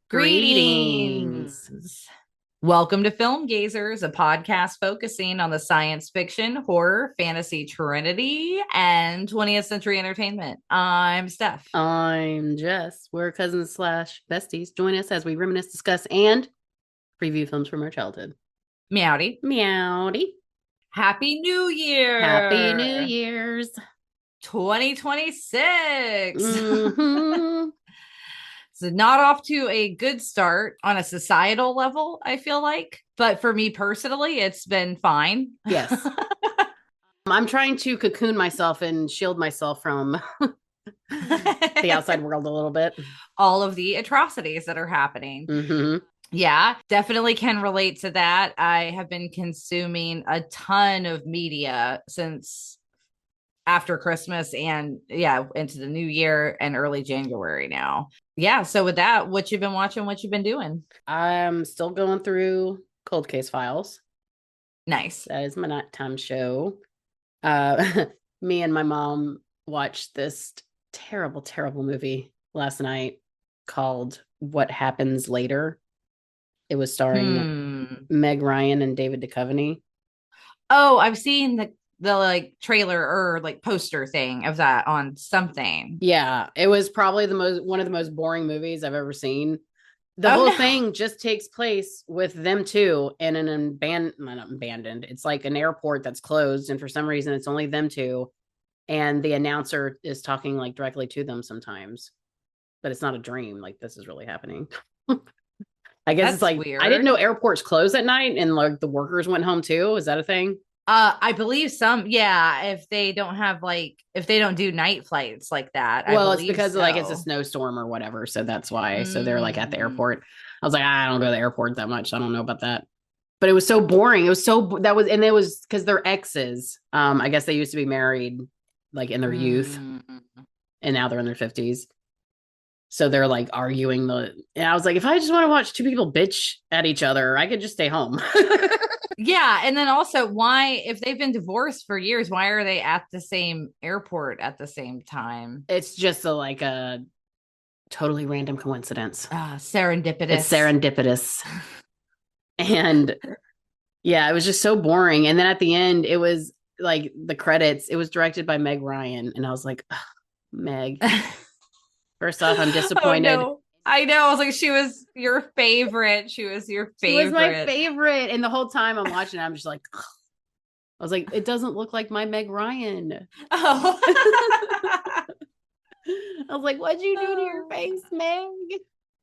Greetings. Welcome to Filmgazers, a podcast focusing on the science fiction, horror, fantasy trinity, and 20th century entertainment. I'm Steph. I'm Jess. We're cousins slash besties. Join us as we reminisce, discuss, and preview films from our childhood. Meowdy. Meowdy. Happy New Happy New Year Year's. 2026. Mm-hmm. So not off to a good start on a societal level, I feel like. But for me personally, it's been fine. Yes. I'm trying to cocoon myself and shield myself from the outside world a little bit. All of the atrocities that are happening. Mm-hmm. Yeah, definitely can relate to that. I have been consuming a ton of media since after Christmas and into the new year and early January now. Yeah, so with that, what you've been watching, what you've been doing? I'm still going through Cold Case Files. Nice. That is my nighttime show. Me and my mom watched this terrible, terrible movie last night called What Happens Later. It was starring Meg Ryan and David Duchovny. Oh, I've seen the like trailer or like poster thing of that on something. Yeah, it was probably one of the most boring movies I've ever seen. The whole thing just takes place with them two in an not abandoned. It's like an airport that's closed, and for some reason, it's only them two, and the announcer is talking like directly to them sometimes, but it's not a dream. Like this is really happening. I guess it's like weird. I didn't know airports close at night, and like the workers went home too. Is that a thing? I believe some, if they don't have if they don't do night flights like that. Well, it's because like it's a snowstorm or whatever, so that's why. So they're like at the airport. I was like, I don't go to the airport that much. I don't know about that. But it was so boring. It was and it was because they're exes. I guess they used to be married like in their youth, and now they're in their 50s. So they're like arguing and I was like, if I just want to watch two people bitch at each other, I could just stay home. Yeah. And then also, why, if they've been divorced for years, why are they at the same airport at the same time? It's just a totally random coincidence. Serendipitous. It's serendipitous. And yeah, it was just so boring. And then at the end, it was like the credits, it was directed by Meg Ryan. And I was like, Meg. First off, I'm disappointed. Oh, no. I know. I was like, she was your favorite. She was your favorite. She was my favorite. And the whole time I'm watching it, I'm just like, ugh. I was like, it doesn't look like my Meg Ryan. Oh. I was like, what'd you do to your face, Meg?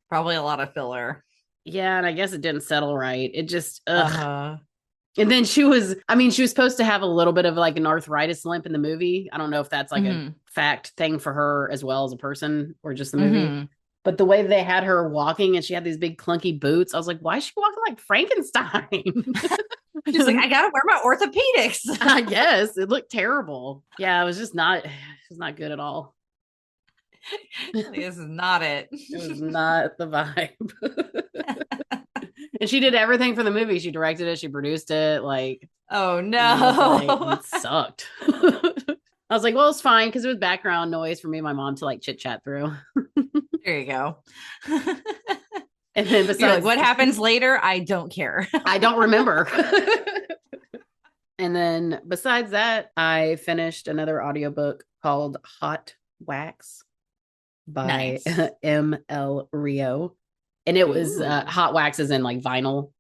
Probably a lot of filler. Yeah, and I guess it didn't settle right. It just, ugh. And then she was supposed to have a little bit of like an arthritis limp in the movie. I don't know if that's like a fact thing for her as well as a person or just the movie. But the way they had her walking and she had these big clunky boots, I was like, why is she walking like Frankenstein? She's like, I gotta wear my orthopedics. I guess it looked terrible. Yeah, it was not good at all. This is not it. It was not the vibe. And she did everything for the movie. She directed it. She produced it. Like, oh no, it sucked. I was like, well, it's fine because it was background noise for me and my mom to like chit chat through. There you go. And then besides, like, what happens later? I don't care. I don't remember. And then besides that, I finished another audiobook called Hot Wax by M.L. Rio. And it was Hot Wax is in like vinyl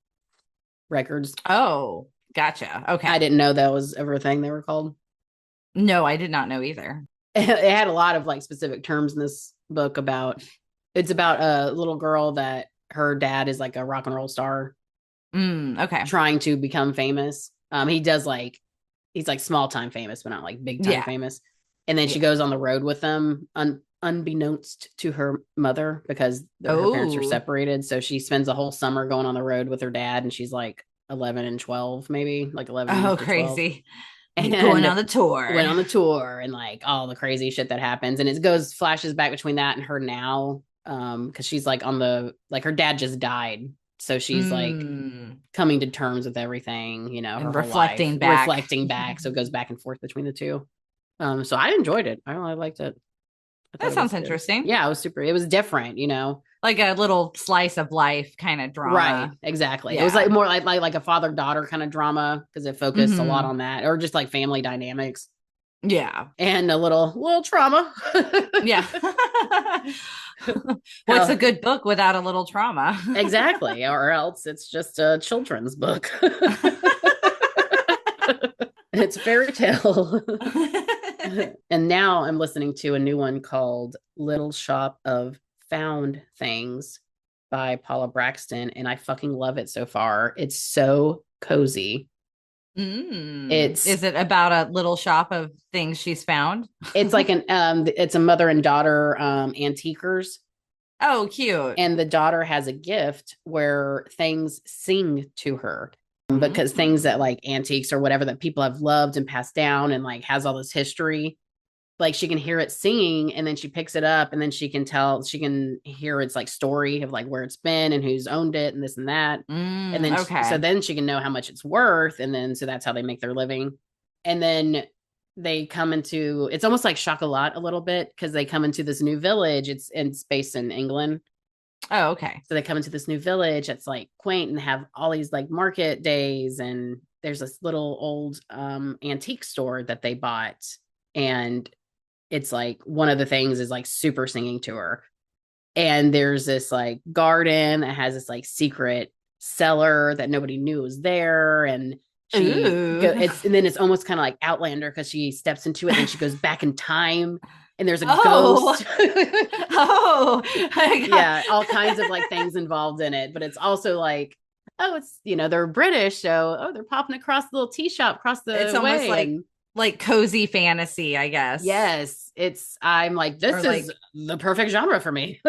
records. Oh, gotcha. Okay. I didn't know that was ever a thing they were called. No, I did not know either. It had a lot of like specific terms in this book it's about a little girl that her dad is like a rock and roll star. Okay. Trying to become famous. He's like small time famous, but not like big time famous. And then she goes on the road with them unbeknownst to her mother because her parents are separated. So she spends a whole summer going on the road with her dad, and she's like 11 and 12, maybe like 11. Oh, crazy. And going on the tour. Went on the tour and like all the crazy shit that happens. And it flashes back between that and her now. Because she's like her dad just died. So she's like coming to terms with everything, and reflecting back. So it goes back and forth between the two. So I enjoyed it. I really liked it. That sounds interesting. Yeah, it was different, like a little slice of life kind of Right, drama. exactly. It was like Yeah. more like a father-daughter kind of drama because it focused a lot Hmm. on that, or just like family dynamics Yeah. and a little trauma. Yeah. What's a How good book without a little trauma? exactly, or else it's just a children's book. It's a fairy tale. And now I'm listening to a new one called Little Shop of Found Things by Paula Braxton, and I fucking love it so far. It's so cozy. It's Is it about a little shop of things she's found? it's like an it's a mother and daughter antiquers, Oh, cute. and the daughter has a gift where things sing to her because things that Mm. like antiques or whatever that people have loved and passed down and like has all this history, like she can hear it singing and then she picks it up and then she can hear its like story of like where it's been and who's owned it and this and that, and then so Okay. then she can know how much it's worth, and then so that's how they make their living. And then they come into, it's almost like chocolat a little bit because they come into this new village. It's based in England. Oh, okay. So they come into this new village that's like quaint and have all these like market days, and there's this little old antique store that they bought, and it's like one of the things is like super singing to her. And there's this like garden that has this like secret cellar that nobody knew was there, and Ooh. it's, and then it's almost kind of like Outlander because she steps into it and she goes back in time and there's a Oh. ghost. Oh. Yeah, all kinds of like things involved in it, but it's also like, oh, it's, they're British, so oh, they're popping across the little tea shop across It's the almost way. And like cozy fantasy, I guess. yes, I'm like, Or this like is the perfect genre for me.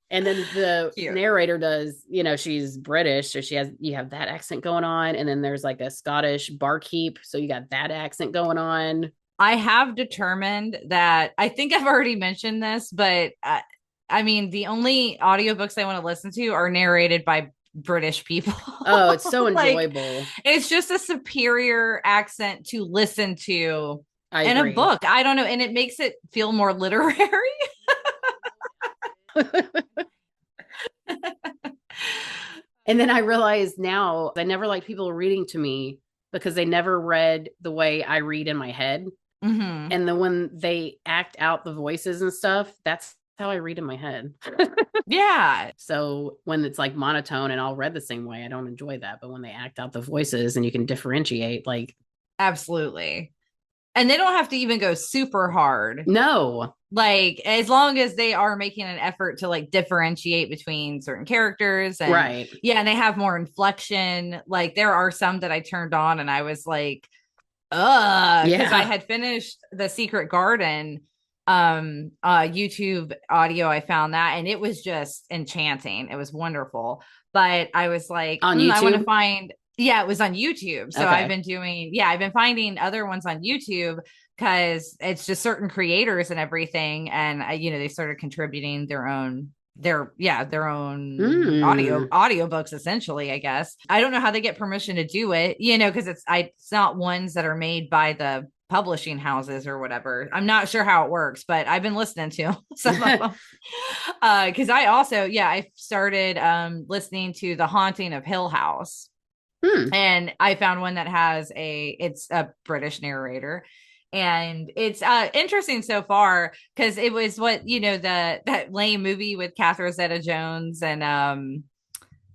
And then the cute. narrator does, she's British, so you have that accent going on, and then there's like a Scottish barkeep, so you got that accent going on. I have determined that I think I've already mentioned this, but I mean, the only audiobooks I want to listen to are narrated by British people. Oh, it's so Like, enjoyable. it's just a superior accent to listen to I in a agree. book. I don't know. And it makes it feel more literary. And then I realize now I never like people reading to me because they never read the way I read in my head. Mm-hmm. And then when they act out the voices and stuff, that's how I read in my head. Yeah, So when it's like monotone and all read the same way, I don't enjoy that. But when they act out the voices and you can differentiate, like, absolutely. And they don't have to even go super hard. no. Like, as long as they are making an effort to like differentiate between certain characters, and Right. yeah, and they have more inflection. Like, there are some that I turned on and I was like, because I Yeah. had finished The Secret Garden YouTube audio. I found that and it was just enchanting. It was wonderful. But I was like, On I want to YouTube. find, yeah, it was on YouTube. So Okay. I've been finding other ones on YouTube because it's just certain creators and everything. And they started contributing their own Mm. audiobooks essentially, I guess. I don't know how they get permission to do it, because it's not ones that are made by the publishing houses or whatever. I'm not sure how it works, but I've been listening to some of them. Because I started listening to The Haunting of Hill House. And I found one that it's a British narrator, and it's interesting so far because it was that lame movie with Catherine Zeta-Jones and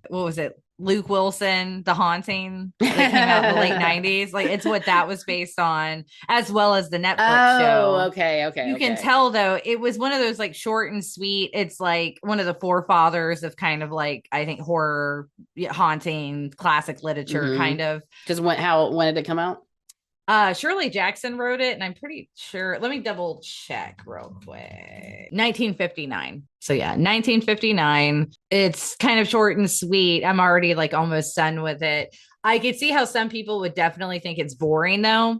what was it, Luke Wilson, The Haunting, that came out in the late 90s. Like, it's what that was based on, as well as the Netflix Oh, show. okay, okay, You can okay. tell though, it was one of those like short and sweet. It's like one of the forefathers of kind of like, I think, horror, haunting, classic literature kind of. Because when did it come out? Shirley Jackson wrote it, and I'm pretty sure. Let me double check real quick. 1959. So yeah, 1959. It's kind of short and sweet. I'm already like almost done with it. I could see how some people would definitely think it's boring though.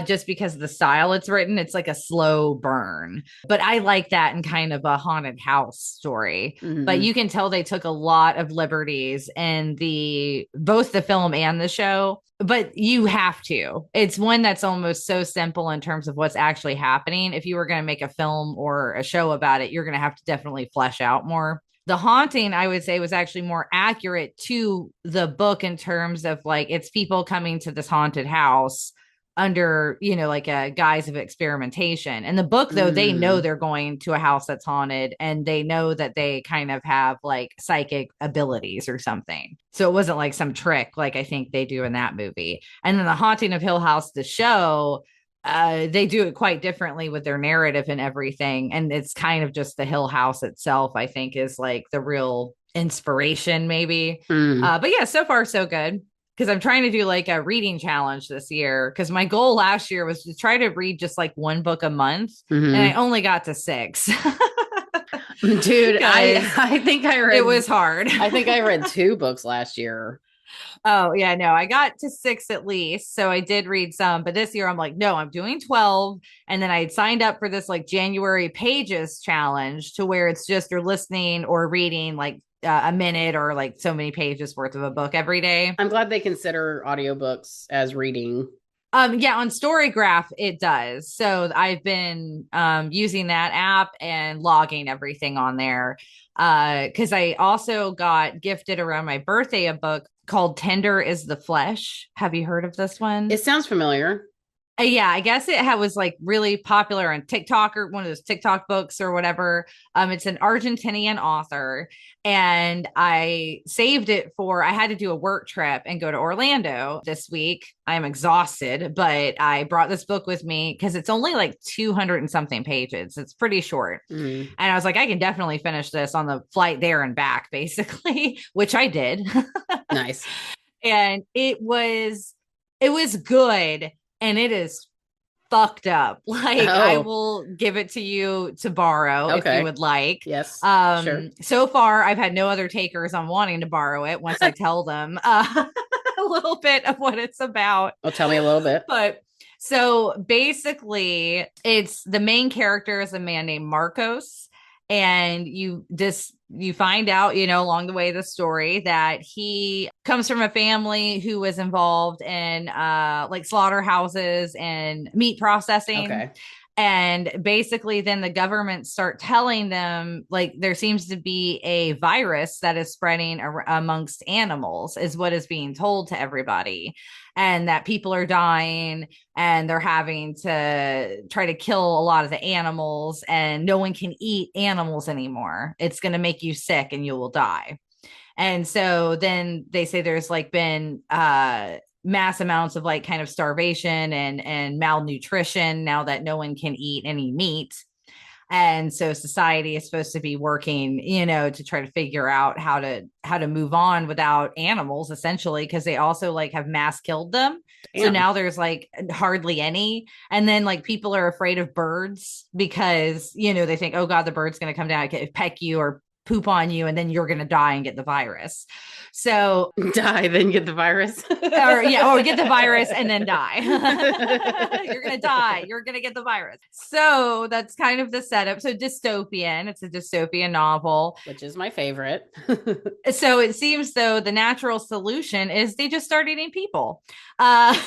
just because of the style it's written. It's like a slow burn. But I like that in kind of a haunted house story. But Mm-hmm. you can tell they took a lot of liberties in the both the film and the show. But you have to. It's one that's almost so simple in terms of what's actually happening. If you were going to make a film or a show about it, you're going to have to definitely flesh out more. The haunting, I would say, was actually more accurate to the book in terms of like it's people coming to this haunted house under, you know, like a guise of experimentation. In the book, though, they know Mm. they're going to a house that's haunted and they know that they kind of have like psychic abilities or something. So it wasn't like some trick like I think they do in that movie. And then The Haunting of Hill House, the show, they do it quite differently with their narrative and everything. And it's kind of just the Hill House itself, I think, is like the real inspiration, maybe. Mm. But yeah, so far, so good. Because I'm trying to do like a reading challenge this year. Because my goal last year was to try to read just like one book a month. And I Mm-hmm. only got to 6. Dude, I think I read it was hard. I think I read 2 books last year. Oh, yeah, no, I got to 6 at least. So I did read some, but this year I'm like, no, I'm doing 12. And then I had signed up for this like January pages challenge to where it's just you're listening or reading like a minute or like so many pages worth of a book every day. I'm glad they consider audiobooks as reading. Yeah, on Storygraph it does. So I've been using that app and logging everything on there. Because I also got gifted around my birthday a book called Tender is the Flesh. Have you heard of this one? It sounds familiar. Yeah, I guess was like really popular on TikTok or one of those TikTok books or whatever. It's an Argentinian author, and I saved it for. I had to do a work trip and go to Orlando this week. I am exhausted, but I brought this book with me because it's only like 200 and something pages. It's pretty short, Mm. and I was like, I can definitely finish this on the flight there and back, basically, which I did. Nice. And it was good and it is fucked up. Like I Oh, will give it to you to borrow if you okay. would like. Yes, sure. So far I've had no other takers on wanting to borrow it once I tell them a little bit of what it's about. Well, tell me a little bit. But so basically, it's the main character is a man named Marcos, and you find out, you know, along the way of the story that he comes from a family who was involved in like slaughterhouses and meat processing. Okay. And basically, then the government start telling them like there seems to be a virus that is spreading amongst animals, is what is being told to everybody, and that people are dying and they're having to try to kill a lot of the animals, and no one can eat animals anymore. It's going to make you sick and you will die. And so then they say there's like been mass amounts of like kind of starvation and malnutrition now that no one can eat any meat. And so society is supposed to be working, you know, to try to figure out how to move on without animals, essentially, because they also like have mass killed them. So Damn. now there's like hardly any. And then like people are afraid of birds because, you know, they think, oh God, the bird's going to come down and peck you or poop on you and then you're going to die and get the virus. So Die, then get the virus. or get the virus and then die. You're going to die. You're going to get the virus. So that's kind of the setup. So dystopian, it's a dystopian novel. Which is my favorite. So it seems though the natural solution is they just start eating people. Uh,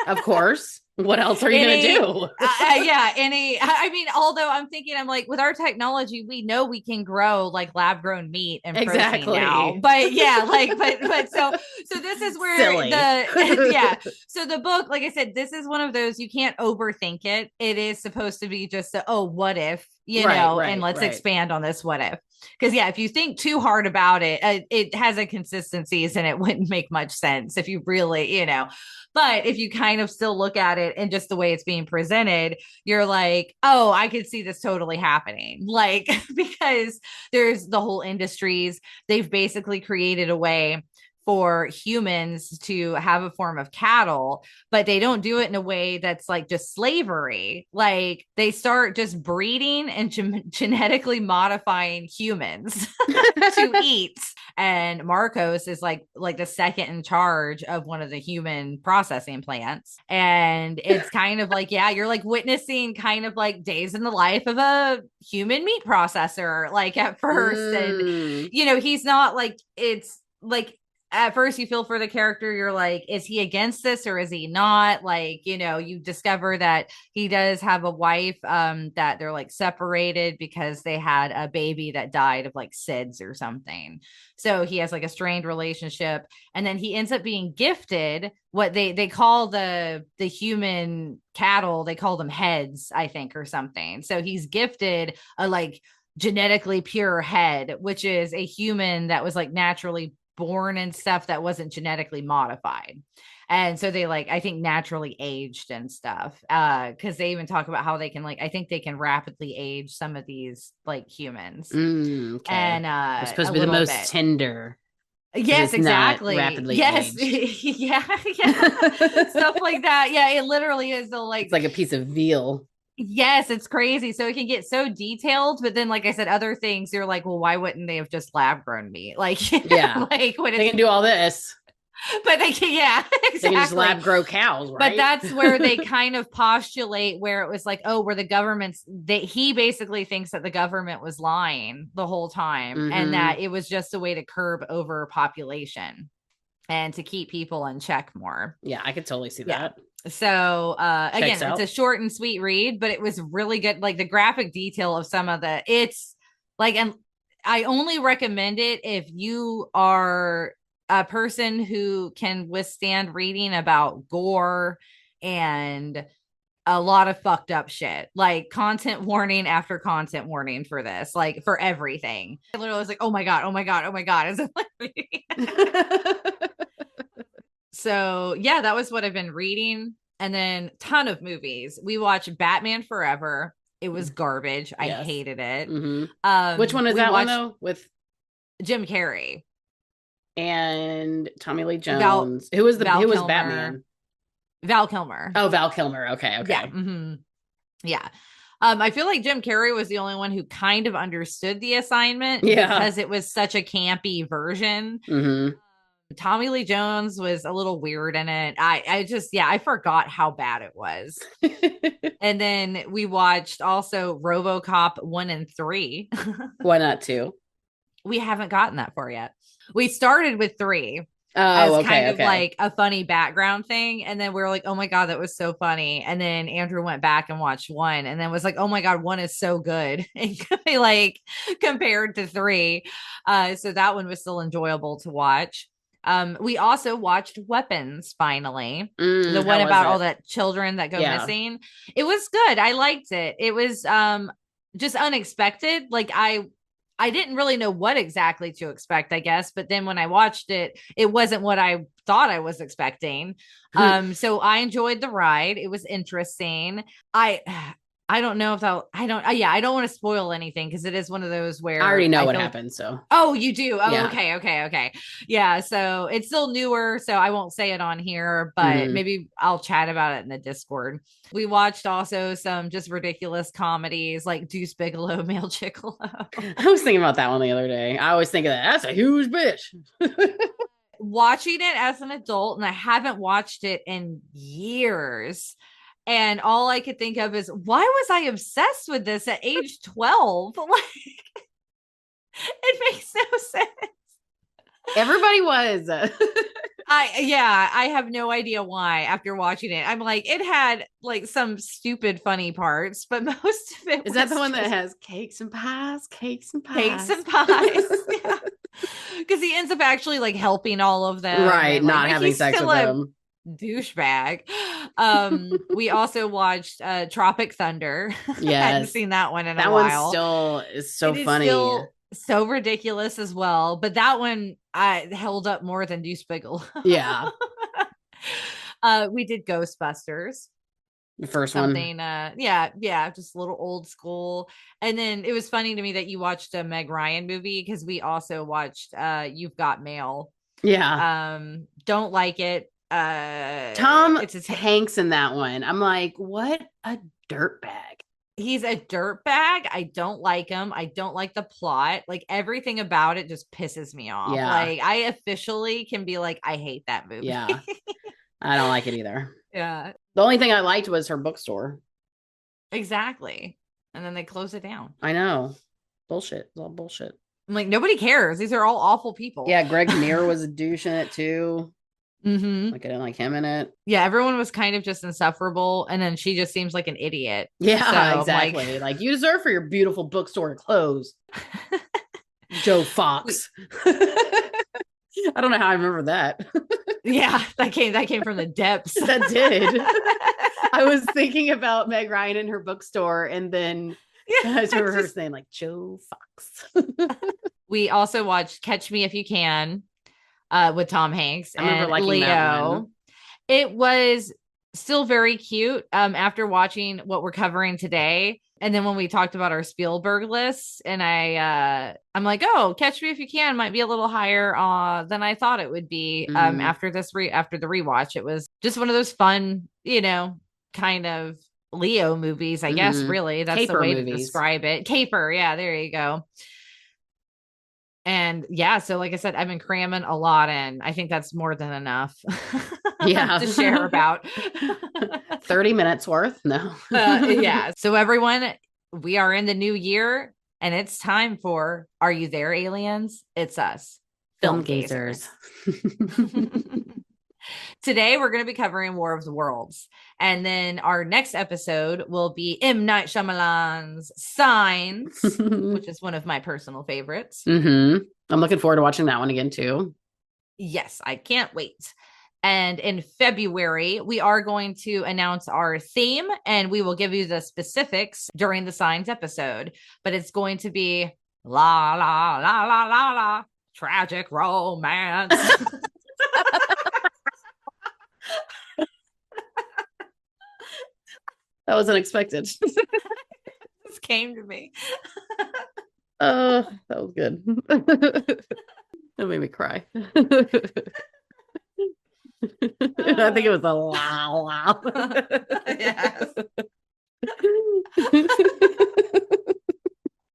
Of course. What else are you going to do? Yeah, I mean, although I'm thinking, I'm like, with our technology, we know we can grow like lab grown meat and protein now. But yeah, like, but so this is where Silly. yeah. So the book, like I said, this is one of those you can't overthink it. It is supposed to be just what if, you know, and let's expand on this what if. Because yeah, if you think too hard about it, it has inconsistencies and it wouldn't make much sense if you really, you know. But if you kind of still look at it and just the way it's being presented, you're like, oh, I could see this totally happening. Like, because there's the whole industries. They've basically created a way for humans to have a form of cattle, but they don't do it in a way that's like just slavery. Like they start just breeding and genetically modifying humans to eat. and Marcos is like the second in charge of one of the human processing plants. And it's kind of like, yeah, you're like witnessing kind of like days in the life of a human meat processor, like at first. And he's not like, it's like at first you feel for the character. You're like, is he against this or is he not? Like, you discover that he does have a wife, that they're like separated because they had a baby that died of like SIDS or something. So he has like a strained relationship. And then he ends up being gifted what they call the human cattle. They call them heads, I think, or something. So he's gifted a like genetically pure head, which is a human that was like naturally born and stuff that wasn't genetically modified. And so they like, I think, naturally aged and stuff. Because they even talk about how they can like, I think they can rapidly age some of these like humans. Okay. And they're supposed to be the most tender. Yes, exactly. Rapidly yes. yeah. Stuff like that. Yeah, it literally is the like, it's like a piece of veal. Yes, it's crazy. So it can get so detailed, but then, like I said, other things you're like, well, why wouldn't they have just lab grown meat? Like, yeah, like when they can do all this, but they can, yeah, exactly. They can just lab grow cows, right? But that's where they kind of postulate where it was like, oh, where the government's he basically thinks that the government was lying the whole time, and that it was just a way to curb overpopulation and to keep people in check more. Yeah, I could totally see that. So again, it's a short and sweet read, but it was really good. Like the graphic detail of some of it's like, and I only recommend it if you are a person who can withstand reading about gore and a lot of fucked up shit, like content warning after content warning for this, like for everything. I literally was like, oh my God, oh my God, oh my God. So yeah, that was what I've been reading. And then ton of movies. We watched Batman Forever. It was garbage. I hated it. Which one is that one though? With Jim Carrey and Tommy Lee Jones. Who was Batman? Val Kilmer. Oh, Val Kilmer. Okay. Yeah. Yeah. I feel like Jim Carrey was the only one who kind of understood the assignment because it was such a campy version. Tommy Lee Jones was a little weird in it. I forgot how bad it was. And then we watched also RoboCop 1 and 3. Why not 2? We haven't gotten that far yet. We started with 3 as kind of like a funny background thing. And then we were like, oh my God, that was so funny. And then Andrew went back and watched 1 and then was like, oh my God, 1 is so good. And like compared to 3. So that one was still enjoyable to watch. We also watched Weapons finally. The one about all the children that go missing. It was good. I liked it. It was just unexpected. Like I didn't really know what exactly to expect, I guess. But then when I watched it, it wasn't what I thought I was expecting. So I enjoyed the ride. It was interesting. I don't know if I don't want to spoil anything because it is one of those where I already know what happens. So, oh, you do? Oh, yeah. Okay. Yeah. So it's still newer, so I won't say it on here, but maybe I'll chat about it in the Discord. We watched also some just ridiculous comedies like Deuce Bigalow, Male Gigolo. I was thinking about that one the other day. I always think of that. That's a huge bitch. Watching it as an adult, and I haven't watched it in years. And all I could think of is, why was I obsessed with this at age 12? Like, it makes no sense. Everybody was. I have no idea why after watching it. I'm like, it had like some stupid funny parts, but most of it is that the one that has cakes and pies? Cakes and pies. Yeah. Because he ends up actually like helping all of them. Right. And, not having sex with them. Douchebag. We also watched Tropic Thunder. Yes. I hadn't seen that one in a while. That one still is so funny. Still so ridiculous as well. But that one held up more than Deuce Bigalow. Yeah. We did Ghostbusters. The first one. Yeah, just a little old school. And then it was funny to me that you watched a Meg Ryan movie because we also watched You've Got Mail. Yeah. Don't like it. Tom Hanks in that one. I'm like, what a dirtbag. he's a dirtbag. I don't like him. I don't like the plot. Like everything about it just pisses me off. Yeah. Like I officially can be like, I hate that movie. Yeah. I don't like it either. Yeah, The only thing I liked was her bookstore. exactly. And then they close it down. I know. Bullshit. It's all bullshit. I'm like, nobody cares. These are all awful people. Yeah, Greg Kinnear was a douche in it too. Mm-hmm. Like I didn't like him in it. Yeah, everyone was kind of just insufferable, and then she just seems like an idiot. Yeah, So, exactly. Like you deserve for your beautiful bookstore to close. Joe Fox. I don't know how I remember that. Yeah, that came from the depths. That did. I was thinking about Meg Ryan in her bookstore, and then I just remember her saying like Joe Fox. We also watched Catch Me If You Can with Tom Hanks I remember and liking Leo. that one. It was still very cute after watching what we're covering today. And then when we talked about our Spielberg lists, and I'm like, oh, Catch Me If You Can might be a little higher than I thought it would be after the rewatch. It was just one of those fun, kind of Leo movies, I guess, really. That's Caper the way movies. to describe it. Caper, yeah, there you go. And yeah, so like I said, I've been cramming a lot in. I think that's more than enough to share about. 30 minutes worth? No. Yeah. So everyone, we are in the new year and it's time for Are You There, Aliens? It's us. Filmgazers. Today, we're going to be covering War of the Worlds. And then our next episode will be M. Night Shyamalan's Signs, which is one of my personal favorites. I'm looking forward to watching that one again, too. Yes, I can't wait. And in February, we are going to announce our theme, and we will give you the specifics during the Signs episode. But it's going to be la, la, la, la, la, la, tragic romance. That was unexpected. This came to me. That was good. That made me cry. I think it was a wow. Yes.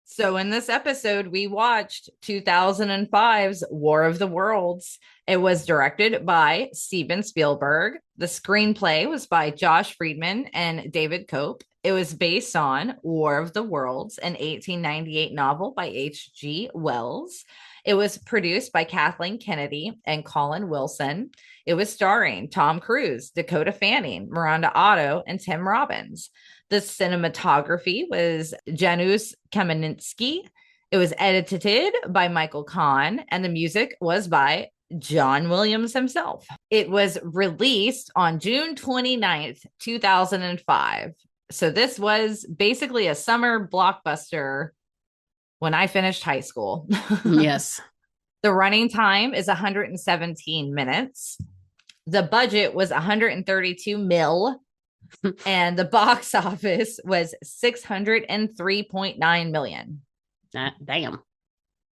So in this episode, we watched 2005's War of the Worlds. It was directed by Steven Spielberg. The screenplay was by Josh Friedman and David Cope. It was based on War of the Worlds, an 1898 novel by H.G. Wells. It was produced by Kathleen Kennedy and Colin Wilson. It was starring Tom Cruise, Dakota Fanning, Miranda Otto, and Tim Robbins. The cinematography was Janusz Kaminski. It was edited by Michael Kahn, and the music was by John Williams himself. It was released on June 29th, 2005. So this was basically a summer blockbuster when I finished high school. Yes. The running time is 117 minutes. The budget was 132 mil. And the box office was 603.9 million. Damn.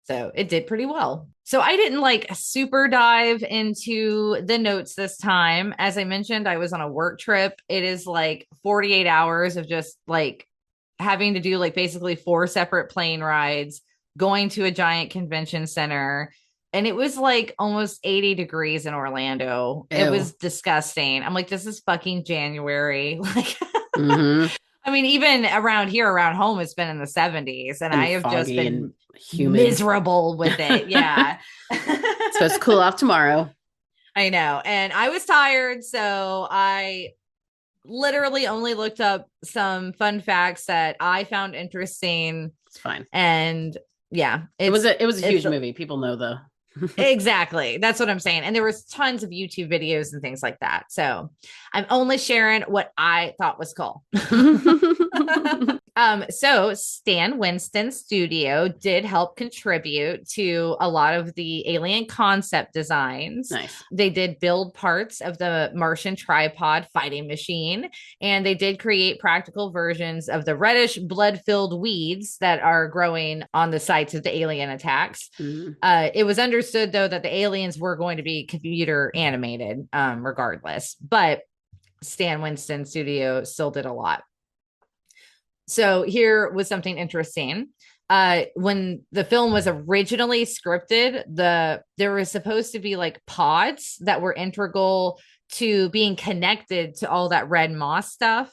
So it did pretty well. So I didn't like super dive into the notes this time. As I mentioned, I was on a work trip. It is like 48 hours of just like having to do like basically 4 separate plane rides, going to a giant convention center. And it was like almost 80 degrees in Orlando. Ew. It was disgusting. I'm like, this is fucking January. Like, I mean, even around here, around home, it's been in the 70s, and I have just been miserable with it. Yeah. It's supposed to cool off tomorrow. I know. And I was tired, so I literally only looked up some fun facts that I found interesting. It's fine. And yeah, it was a huge movie. People know the exactly. That's what I'm saying. And there was tons of YouTube videos and things like that. So I'm only sharing what I thought was cool. So Stan Winston's studio did help contribute to a lot of the alien concept designs. Nice. They did build parts of the Martian tripod fighting machine, and they did create practical versions of the reddish blood-filled weeds that are growing on the sites of the alien attacks. It was understood, though, that the aliens were going to be computer animated regardless, but Stan Winston studio still did a lot. So here was something interesting. When the film was originally scripted, there was supposed to be like pods that were integral to being connected to all that red moss stuff.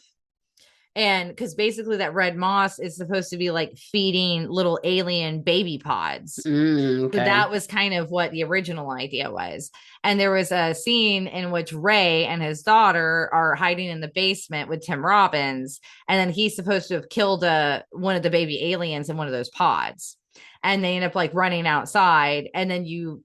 And because basically that red moss is supposed to be like feeding little alien baby pods. So Okay. that was kind of what the original idea was. And there was a scene in which Ray and his daughter are hiding in the basement with Tim Robbins. And then he's supposed to have killed one of the baby aliens in one of those pods. And they end up like running outside. And then you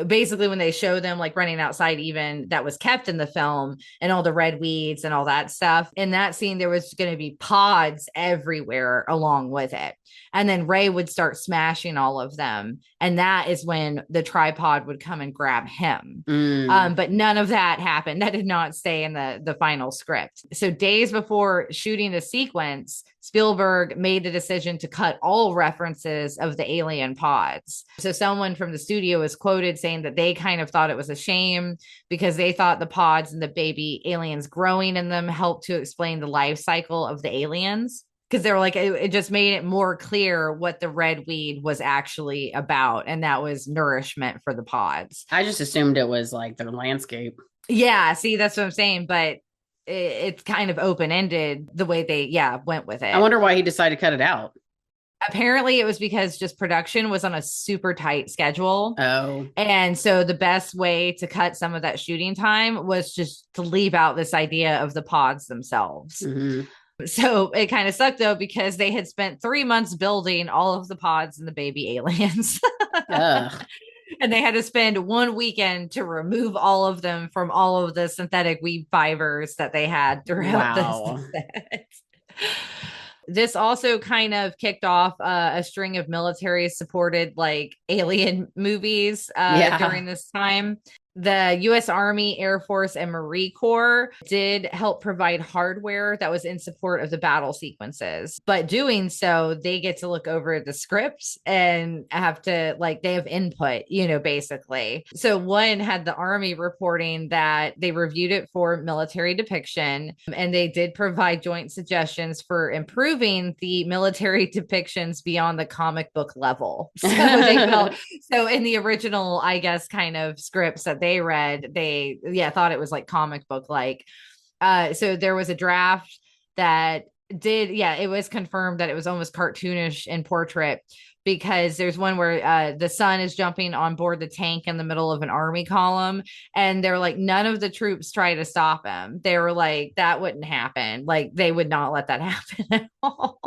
basically, when they show them like running outside, even that was kept in the film, and all the red weeds and all that stuff, in that scene there was going to be pods everywhere along with it. And then Ray would start smashing all of them, and that is when the tripod would come and grab him. But none of that happened. That did not stay in the final script. So days before shooting the sequence, Spielberg made the decision to cut all references of the alien pods. So someone from the studio was quoted saying that they kind of thought it was a shame because they thought the pods and the baby aliens growing in them helped to explain the life cycle of the aliens. Because they were like, it just made it more clear what the red weed was actually about. And that was nourishment for the pods. I just assumed it was like their landscape. Yeah, see, that's what I'm saying. But it's kind of open-ended the way they went with it. I wonder why he decided to cut it out. Apparently it was because just production was on a super tight schedule. Oh. And so the best way to cut some of that shooting time was just to leave out this idea of the pods themselves. Mm-hmm. So it kind of sucked though, because they had spent 3 months building all of the pods and the baby aliens. And they had to spend 1 weekend to remove all of them from all of the synthetic weed fibers that they had throughout the set. This also kind of kicked off a string of military supported like alien movies during this time. The U.S. Army, Air Force, and Marine Corps did help provide hardware that was in support of the battle sequences. But doing so, they get to look over the scripts and have to, like, they have input, basically. So one had the Army reporting that they reviewed it for military depiction, and they did provide joint suggestions for improving the military depictions beyond the comic book level. So they felt, so in the original, I guess, kind of scripts that they read, they thought it was like comic book like. So there was a draft that it was confirmed that it was almost cartoonish in portrait, because there's one where the son is jumping on board the tank in the middle of an army column, and they're like, none of the troops try to stop him. They were like, that wouldn't happen. Like, they would not let that happen at all.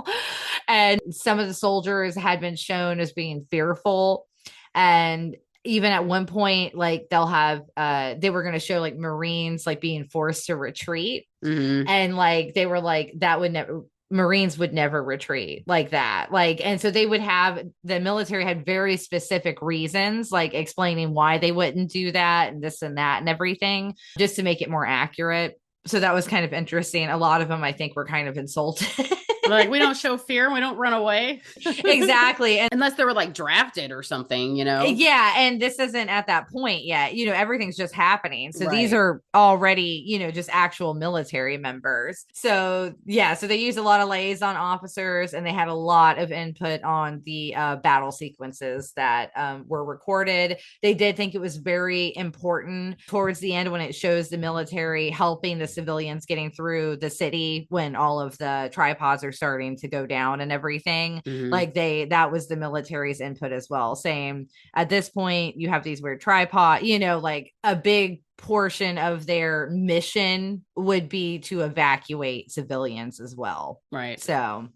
And some of the soldiers had been shown as being fearful, and even at one point, like, they'll have they were going to show like Marines like being forced to retreat. Mm-hmm. And like they were like, that would never, Marines would never retreat like that. Like, and so they would have, the military had very specific reasons, like explaining why they wouldn't do that and this and that and everything, just to make it more accurate. So that was kind of interesting. A lot of them, I think, were kind of insulted. Like, we don't show fear and we don't run away. Exactly. And unless they were like drafted or something, Yeah. And this isn't at that point yet. Everything's just happening. So these are already, just actual military members. So so they used a lot of liaison officers, and they had a lot of input on the battle sequences that were recorded. They did think it was very important towards the end when it shows the military helping the civilians getting through the city when all of the tripods are starting to go down and everything. Mm-hmm. Like that was the military's input as well, saying at this point you have these weird tripod, like a big portion of their mission would be to evacuate civilians as well. Right. So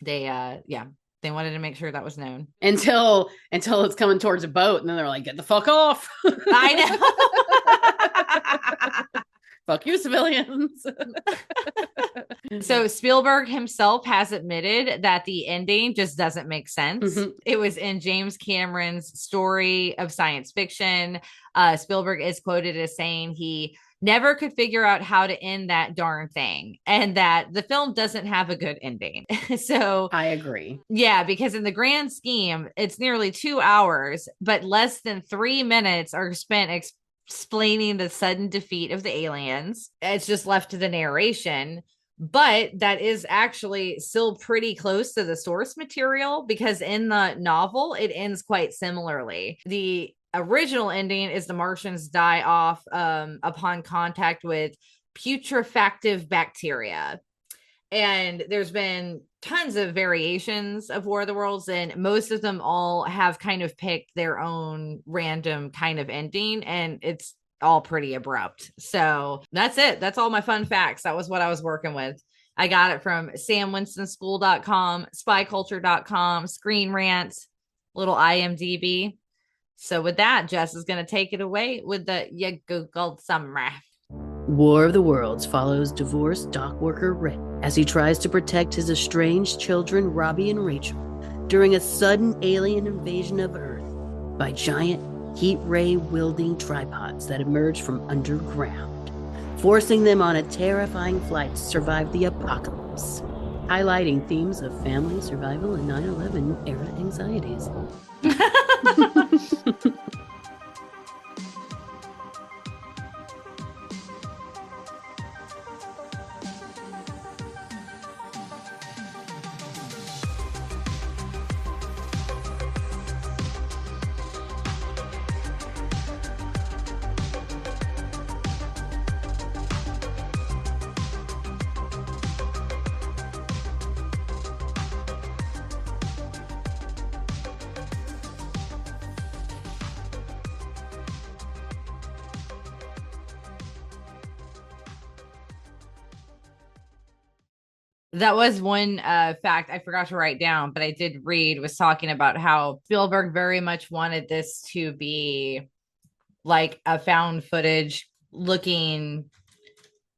they they wanted to make sure that was known until it's coming towards a boat, and then they're like, get the fuck off. I know. Fuck you, civilians. So Spielberg himself has admitted that the ending just doesn't make sense. Mm-hmm. It was in James Cameron's story of science fiction. Spielberg is quoted as saying he never could figure out how to end that darn thing, and that the film doesn't have a good ending. So I agree. Yeah, because in the grand scheme, it's nearly 2 hours, but less than 3 minutes are spent explaining the sudden defeat of the aliens. It's just left to the narration. but that is actually still pretty close to the source material because in the novel, it ends quite similarly. The original ending is the Martians die off upon contact with putrefactive bacteria. And there's been tons of variations of War of the Worlds, and most of them all have kind of picked their own random kind of ending, and it's all pretty abrupt. So that's it. That's all my fun facts. That was what I was working with. I got it from samwinstonSchool.com, spyculture.com, Screen Rant, little IMDb. So with that, Jess is going to take it away with the You Googled Summary. War of the Worlds follows divorced dock worker Rick as he tries to protect his estranged children Robbie and Rachel during a sudden alien invasion of Earth by giant heat ray wielding tripods that emerge from underground, forcing them on a terrifying flight to survive the apocalypse, highlighting themes of family, survival, and 9/11 era anxieties. That was one fact I forgot to write down, but I did read was talking about how Spielberg very much wanted this to be like a found footage looking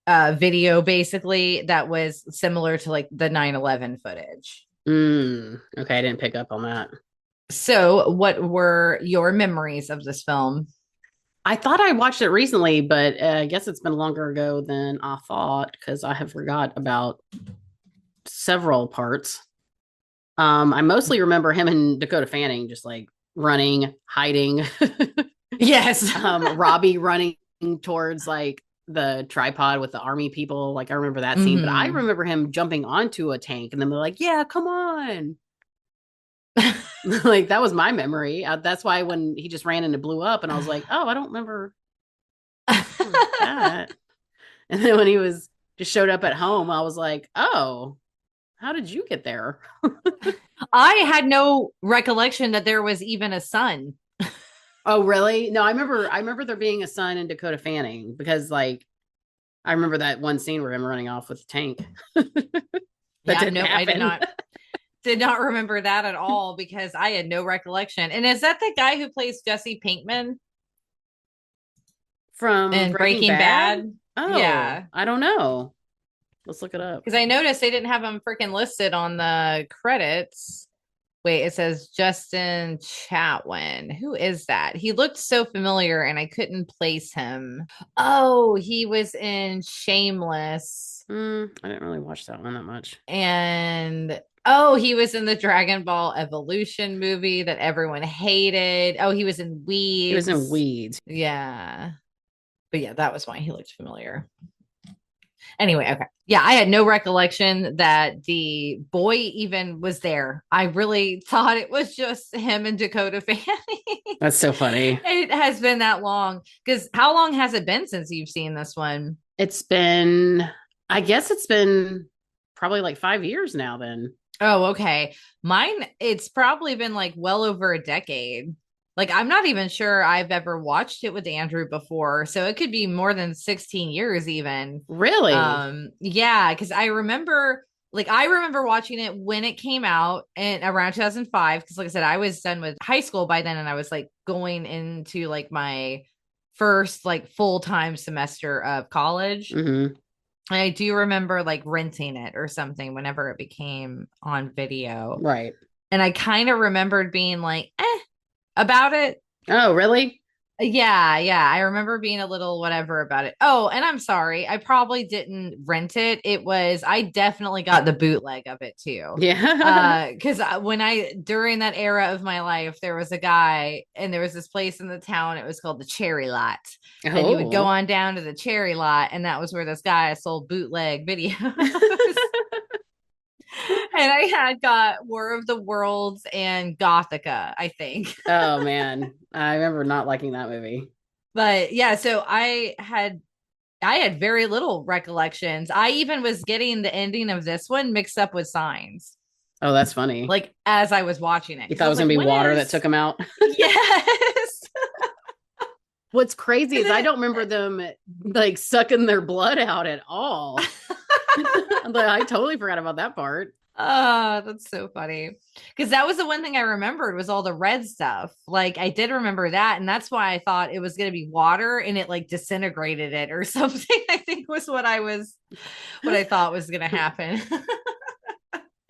video, basically, that was similar to like the 9/11 footage. Okay, I didn't pick up on that. So, what were your memories of this film? I thought I watched it recently, but I guess it's been longer ago than I thought because I have forgot about several parts. I mostly remember him and Dakota Fanning just like running, hiding. Yes. Robbie running towards like the tripod with the army people. Like I remember that scene, but I remember him jumping onto a tank and then they're like, yeah, come on. Like that was my memory. That's why when he just ran and it blew up and I was like, oh, I don't remember that. And then when he was just showed up at home, I was like, oh, how did you get there? I had no recollection that there was even a sun. Oh, really? No, I remember there being a sun in Dakota Fanning because like I remember that one scene where him running off with the tank. I did not remember that at all because I had no recollection. And is that the guy who plays Jesse Pinkman from Breaking Bad? Oh, yeah. I don't know. Let's look it up. Because I noticed they didn't have him freaking listed on the credits. Wait, it says Justin Chatwin. Who is that? He looked so familiar and I couldn't place him. Oh, he was in Shameless. I didn't really watch that one that much. And oh, he was in the Dragon Ball Evolution movie that everyone hated. Oh, he was in Weeds. He was in Weeds. Yeah. But yeah, that was why he looked familiar. Anyway, okay. Yeah, I had no recollection that the boy even was there. I really thought it was just him and Dakota Fanning. That's so funny. It has been that long. Because how long has it been since you've seen this one? I guess it's been probably like 5 years now then. Oh, okay. Mine, it's probably been like well over a decade. Like, I'm not even sure I've ever watched it with Andrew before. So it could be more than 16 years even. Really? Yeah, because I remember watching it when it came out in around 2005. Because like I said, I was done with high school by then and I was like going into like my first like full-time semester of college. Mm-hmm. And I do remember like renting it or something whenever it became on video. Right. And I kind of remembered being like, about it. Oh, really? Yeah. I remember being a little whatever about it. Oh, and I'm sorry. I probably didn't rent it. I definitely got the bootleg of it too. Yeah. Because when during that era of my life, there was a guy and there was this place in the town. It was called the Cherry Lot. And you would go Oh. on down to the Cherry Lot, and that was where this guy sold bootleg videos. And I had got War of the Worlds and Gothica, I think. Oh man. I remember not liking that movie. But yeah, so I had very little recollections. I even was getting the ending of this one mixed up with Signs, Oh, that's funny. like as I was watching it. You Because thought I it was was gonna like, be when water that is took him out. yes? What's crazy And is then I don't remember them like sucking their blood out at all. But I totally forgot about that part. oh, that's so funny. Because that was the one thing I remembered was all the red stuff. Like I did remember that, and that's why I thought it was gonna be water and it like disintegrated it or something. I think was what I thought was gonna happen.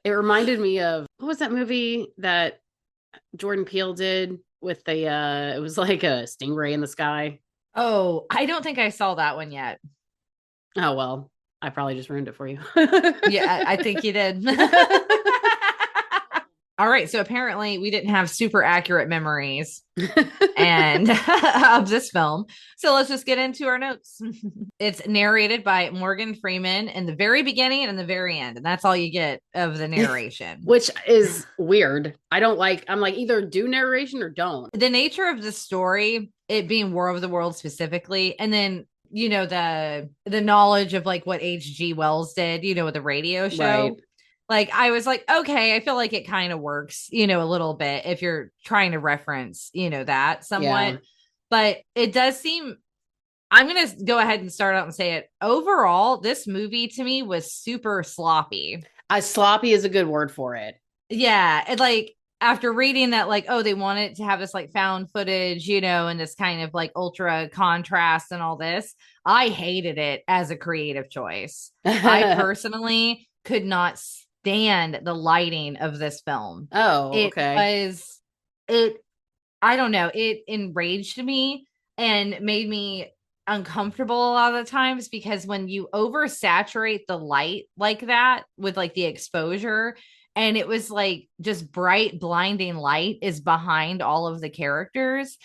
It reminded me of what was that movie that Jordan Peele did with the it was like a stingray in the sky. Oh, I don't think I saw that one yet. Oh well, I probably just ruined it for you. Yeah, I think you did. All right, so apparently we didn't have super accurate memories and of this film. So let's just get into our notes. It's narrated by Morgan Freeman in the very beginning and the very end, and that's all you get of the narration. Which is weird. I'm like either do narration or don't. The nature of the story, it being War of the Worlds specifically, and then the knowledge of like what H.G. Wells did, with the radio show. Right. Like I was like, okay, I feel like it kind of works, a little bit if you're trying to reference, that Yeah. somewhat. But it does seem I'm going to go ahead and start out and say it. Overall, this movie to me was super sloppy. Sloppy is a good word for it. Yeah, it like after reading that like oh they wanted to have this like found footage, and this kind of like ultra contrast and all this. I hated it as a creative choice. I personally could not stand the lighting of this film. Oh, It okay. was it I don't know, it enraged me and made me uncomfortable a lot of the times because when you oversaturate the light like that with like the exposure and it was like just bright blinding light is behind all of the characters,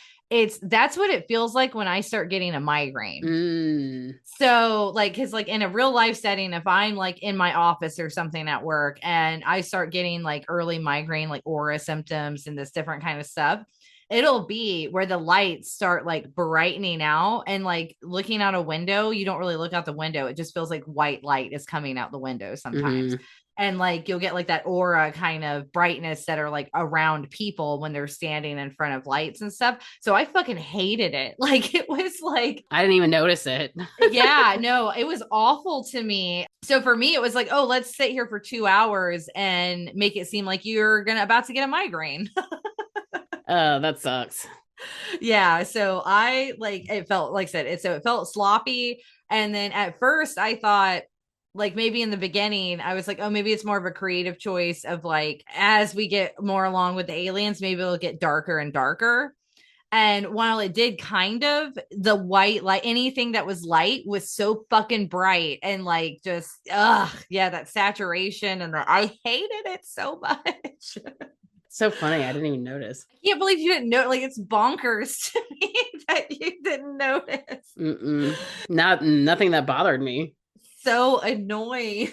that's what it feels like when I start getting a migraine. Mm. So like cuz like in a real life setting if I'm like in my office or something at work and I start getting like early migraine like aura symptoms and this different kind of stuff, it'll be where the lights start like brightening out and like looking out a window. You don't really look out the window. It just feels like white light is coming out the window sometimes. Hmm. And like you'll get like that aura kind of brightness that are like around people when they're standing in front of lights and stuff. So I fucking hated it. Like it was like, I didn't even notice it. yeah, no, it was awful to me. So for me, it was like, oh, let's sit here for 2 hours and make it seem like you're about to get a migraine. That sucks. Yeah, so I like it felt like I said it felt sloppy and then at first I thought like maybe in the beginning I was like oh maybe it's more of a creative choice of like as we get more along with the aliens maybe it'll get darker and darker. And while it did kind of, the white light, anything that was light was so fucking bright and like just, yeah, that saturation and I hated it so much. So funny. I didn't even notice. I can't believe you didn't know. Like it's bonkers to me that you didn't notice. Mm-mm. Nothing that bothered me. So annoying.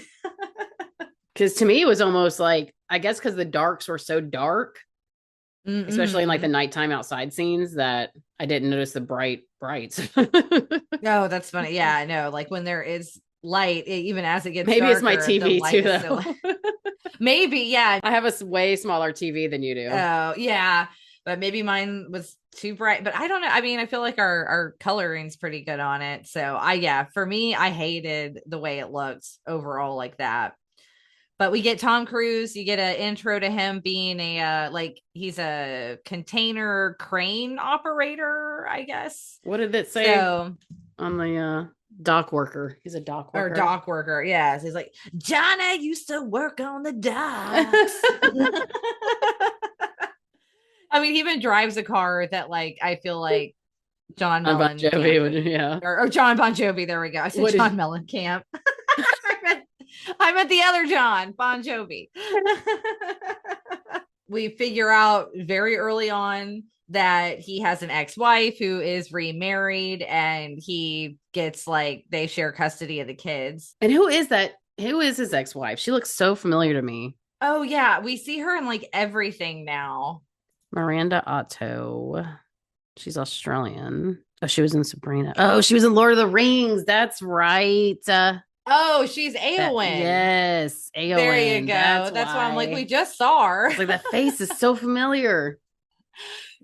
Because to me, it was almost like, I guess because the darks were so dark, especially in like the Mm-mm. nighttime outside scenes, that I didn't notice the brights. No, that's funny. Yeah, I know. Like when there is light, even as it gets Maybe it's my darker, the TV light too, is still. though. Maybe, yeah. I have a way smaller TV than you do. Oh, yeah. But maybe mine was too bright. But I don't know. I mean, I feel like our coloring's pretty good on it. So yeah, for me, I hated the way it looked overall like that. But we get Tom Cruise. You get an intro to him being like he's a container crane operator, I guess. What did it say So on the dock worker? He's a dock or worker. dock worker, yes. He's like Johnny used to work on the docks. I mean, he even drives a car that like I feel like John On Bon Mellencamp Jovi, yeah. or John Bon Jovi. There we go. I said What is John Mellencamp. I meant the other John Bon Jovi. We figure out very early on that he has an ex-wife who is remarried, and he gets like they share custody of the kids. And who is that? Who is his ex-wife? She looks so familiar to me. Oh yeah, we see her in like everything now. Miranda Otto. She's Australian. Oh, she was in Sabrina. Oh, she was in Lord of the Rings. That's right. Oh, she's Eowyn. Yes, Eowyn. There you go. That's why I'm like, we just saw her. Like that face is so familiar.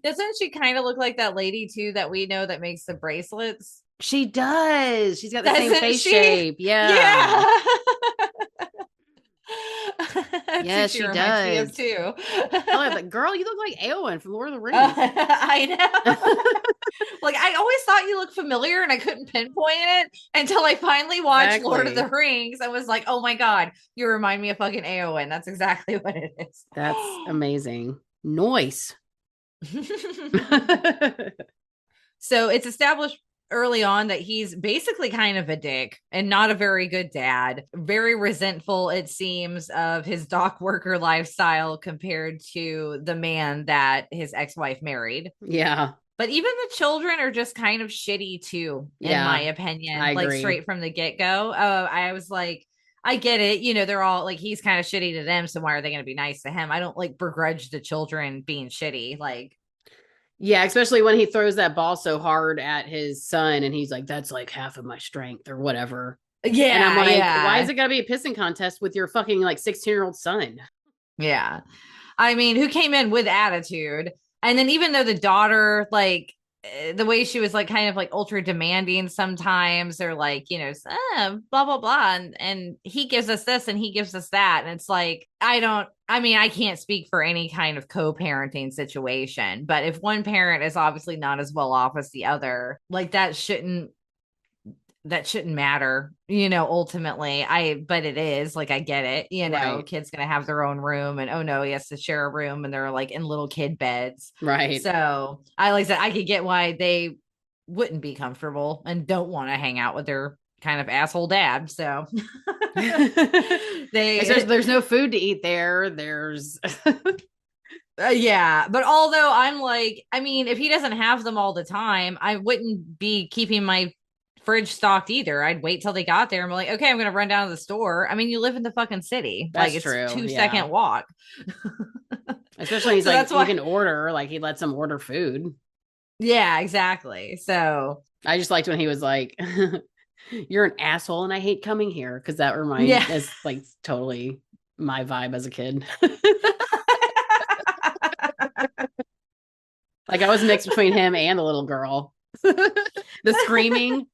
Doesn't she kind of look like that lady too that we know that makes the bracelets? She does. She's got the Doesn't same face she? shape. Yeah. Yeah. Yes, she does too. Oh, like, girl, you look like Eowyn from Lord of the Rings. I know. Like I always thought you looked familiar, and I couldn't pinpoint it until I finally watched Lord of the Rings. I was like, oh my god, you remind me of fucking Eowyn. That's exactly what it is. That's amazing. Noise. So it's established early on that he's basically kind of a dick and not a very good dad. Very resentful, it seems, of his dock worker lifestyle compared to the man that his ex-wife married. Yeah. But even the children are just kind of shitty too, in my opinion. I agree. Like straight from the get-go. I was like, I get it. You know, they're all like, he's kind of shitty to them, so why are they going to be nice to him? I don't like begrudge the children being shitty. Like, yeah, especially when he throws that ball so hard at his son and he's like, that's like half of my strength or whatever. Yeah. And I'm like, why is it gotta be a pissing contest with your fucking like 16-year-old son? Yeah. I mean, who came in with attitude. And then even though the daughter, like, the way she was like kind of like ultra demanding sometimes, or like, you know, blah blah blah, and he gives us this and he gives us that, and it's like, I can't speak for any kind of co-parenting situation, but if one parent is obviously not as well off as the other, like that shouldn't matter, you know, ultimately. But it is like, I get it, you know, right. Kid's gonna have their own room, and oh no, he has to share a room, and they're like in little kid beds, right? So I like that. I could get why they wouldn't be comfortable and don't want to hang out with their kind of asshole dad. So there's no food to eat there. There's yeah, but although I'm like, I mean, if he doesn't have them all the time, I wouldn't be keeping my fridge stocked either. I'd wait till they got there and be like, okay, I'm gonna run down to the store. I mean, you live in the fucking city. That's like, it's true. 2-second walk. Especially he's so like, you can order, like he lets them order food. Yeah, exactly. So I just liked when he was like, you're an asshole and I hate coming here, because that reminds me, it's like totally my vibe as a kid. Like I was mixed between him and the little girl. The screaming.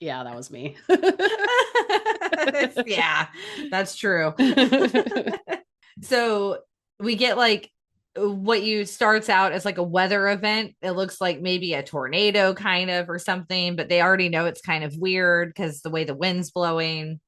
Yeah, that was me. Yeah, that's true. So we get like what you starts out as like a weather event. It looks like maybe a tornado kind of or something, but they already know it's kind of weird because the way the wind's blowing.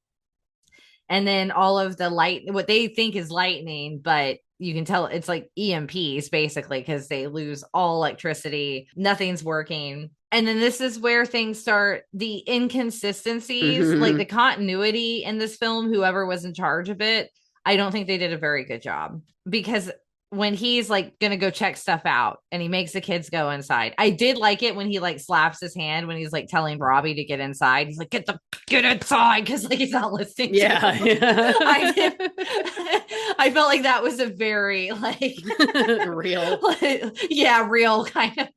And then all of the what they think is lightning, but you can tell it's like EMPs basically, because they lose all electricity. Nothing's working. And then this is where things start, the inconsistencies, like the continuity in this film, whoever was in charge of it, I don't think they did a very good job. Because when he's like going to go check stuff out and he makes the kids go inside, I did like it when he like slaps his hand when he's like telling Robbie to get inside. He's like, get inside, because like he's not listening. Yeah. I felt like that was a very like real. Real kind of.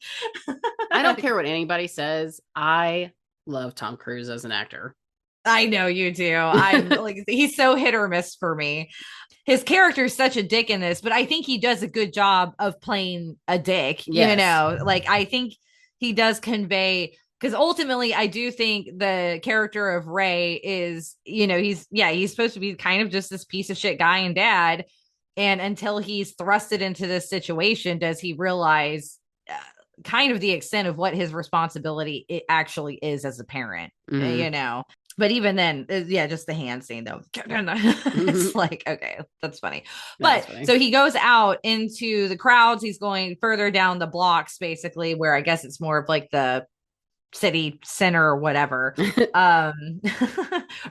I don't care what anybody says. I love Tom Cruise as an actor. I know you do. I'm like, he's so hit or miss for me. His character is such a dick in this, but I think he does a good job of playing a dick. Yes. You know, like I think he does convey, because ultimately I do think the character of Ray is, you know, he's supposed to be kind of just this piece of shit guy and dad. And until he's thrusted into this situation, does he realize kind of the extent of what his responsibility it actually is as a parent, you know? But even then, just the hand scene though. It's like, okay, that's funny. But so he goes out into the crowds. He's going further down the blocks, basically, where I guess it's more of like the city center or whatever. Or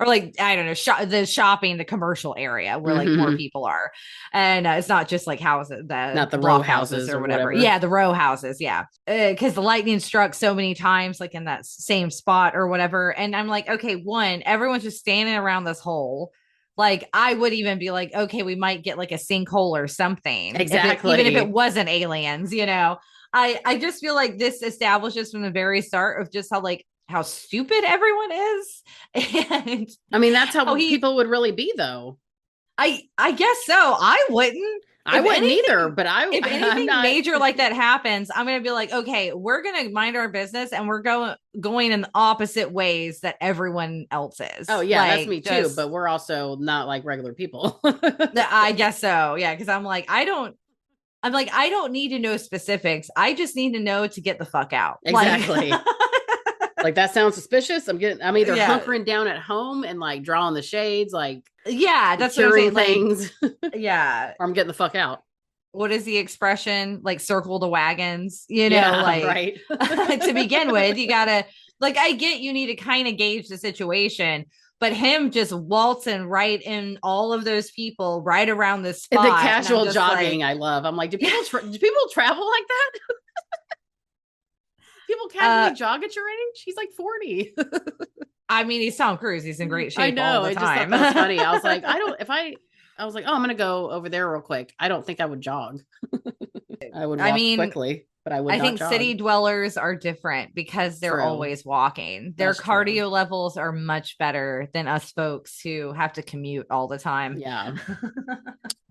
like, I don't know, the shopping, the commercial area where like more people are. And it's not just like houses, the Not the row block houses houses or or whatever. whatever. Yeah, the row houses. Yeah. Because the lightning struck so many times, like in that same spot or whatever. And I'm like, okay, one, everyone's just standing around this hole. Like I would even be like, okay, we might get like a sinkhole or something. Exactly. Even if it wasn't aliens, you know. I just feel like this establishes from the very start of just how stupid everyone is. And I mean, that's how he people would really be, though. I guess so. I wouldn't. I wouldn't either, but if I'm anything not major like that happens, I'm gonna be like, okay, we're gonna mind our business and we're going in the opposite ways that everyone else is. Oh yeah, that's me too. Just, But we're also not like regular people. I guess so. Yeah, because I'm like, I don't need to know specifics. I just need to know to get the fuck out. Exactly. Like that sounds suspicious. I'm either Yeah. hunkering down at home and like drawing the shades, like yeah, that's what I'm saying. things. Yeah. Or I'm getting the fuck out. What is the expression? Like circle the wagons, you know, Yeah, like right. to begin with, you gotta like I get you need to kind of gauge the situation, but him just waltzing right in all of those people right around this spot. And the casual jogging, like, I love. I'm like, do people travel like that? People casually jog at your age? He's like 40. I mean, he's Tom Cruise. He's in great shape I know. all the time. I just thought that was funny. I was like, I was like, oh, I'm gonna go over there real quick. I don't think I would jog. I would walk quickly, but I would. I think jog. City dwellers are different because they're always walking. Their cardio levels are much better than us folks who have to commute all the time. Yeah,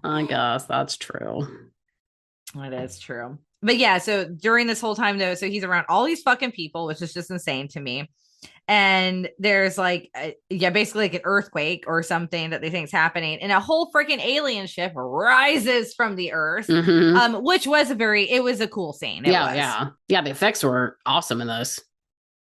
I guess that's true. It is true. But yeah, so during this whole time though, so he's around all these fucking people, which is just insane to me. And there's like, basically like an earthquake or something that they think is happening, and a whole freaking alien ship rises from the earth, which was it was a cool scene. Yeah. The effects were awesome in this.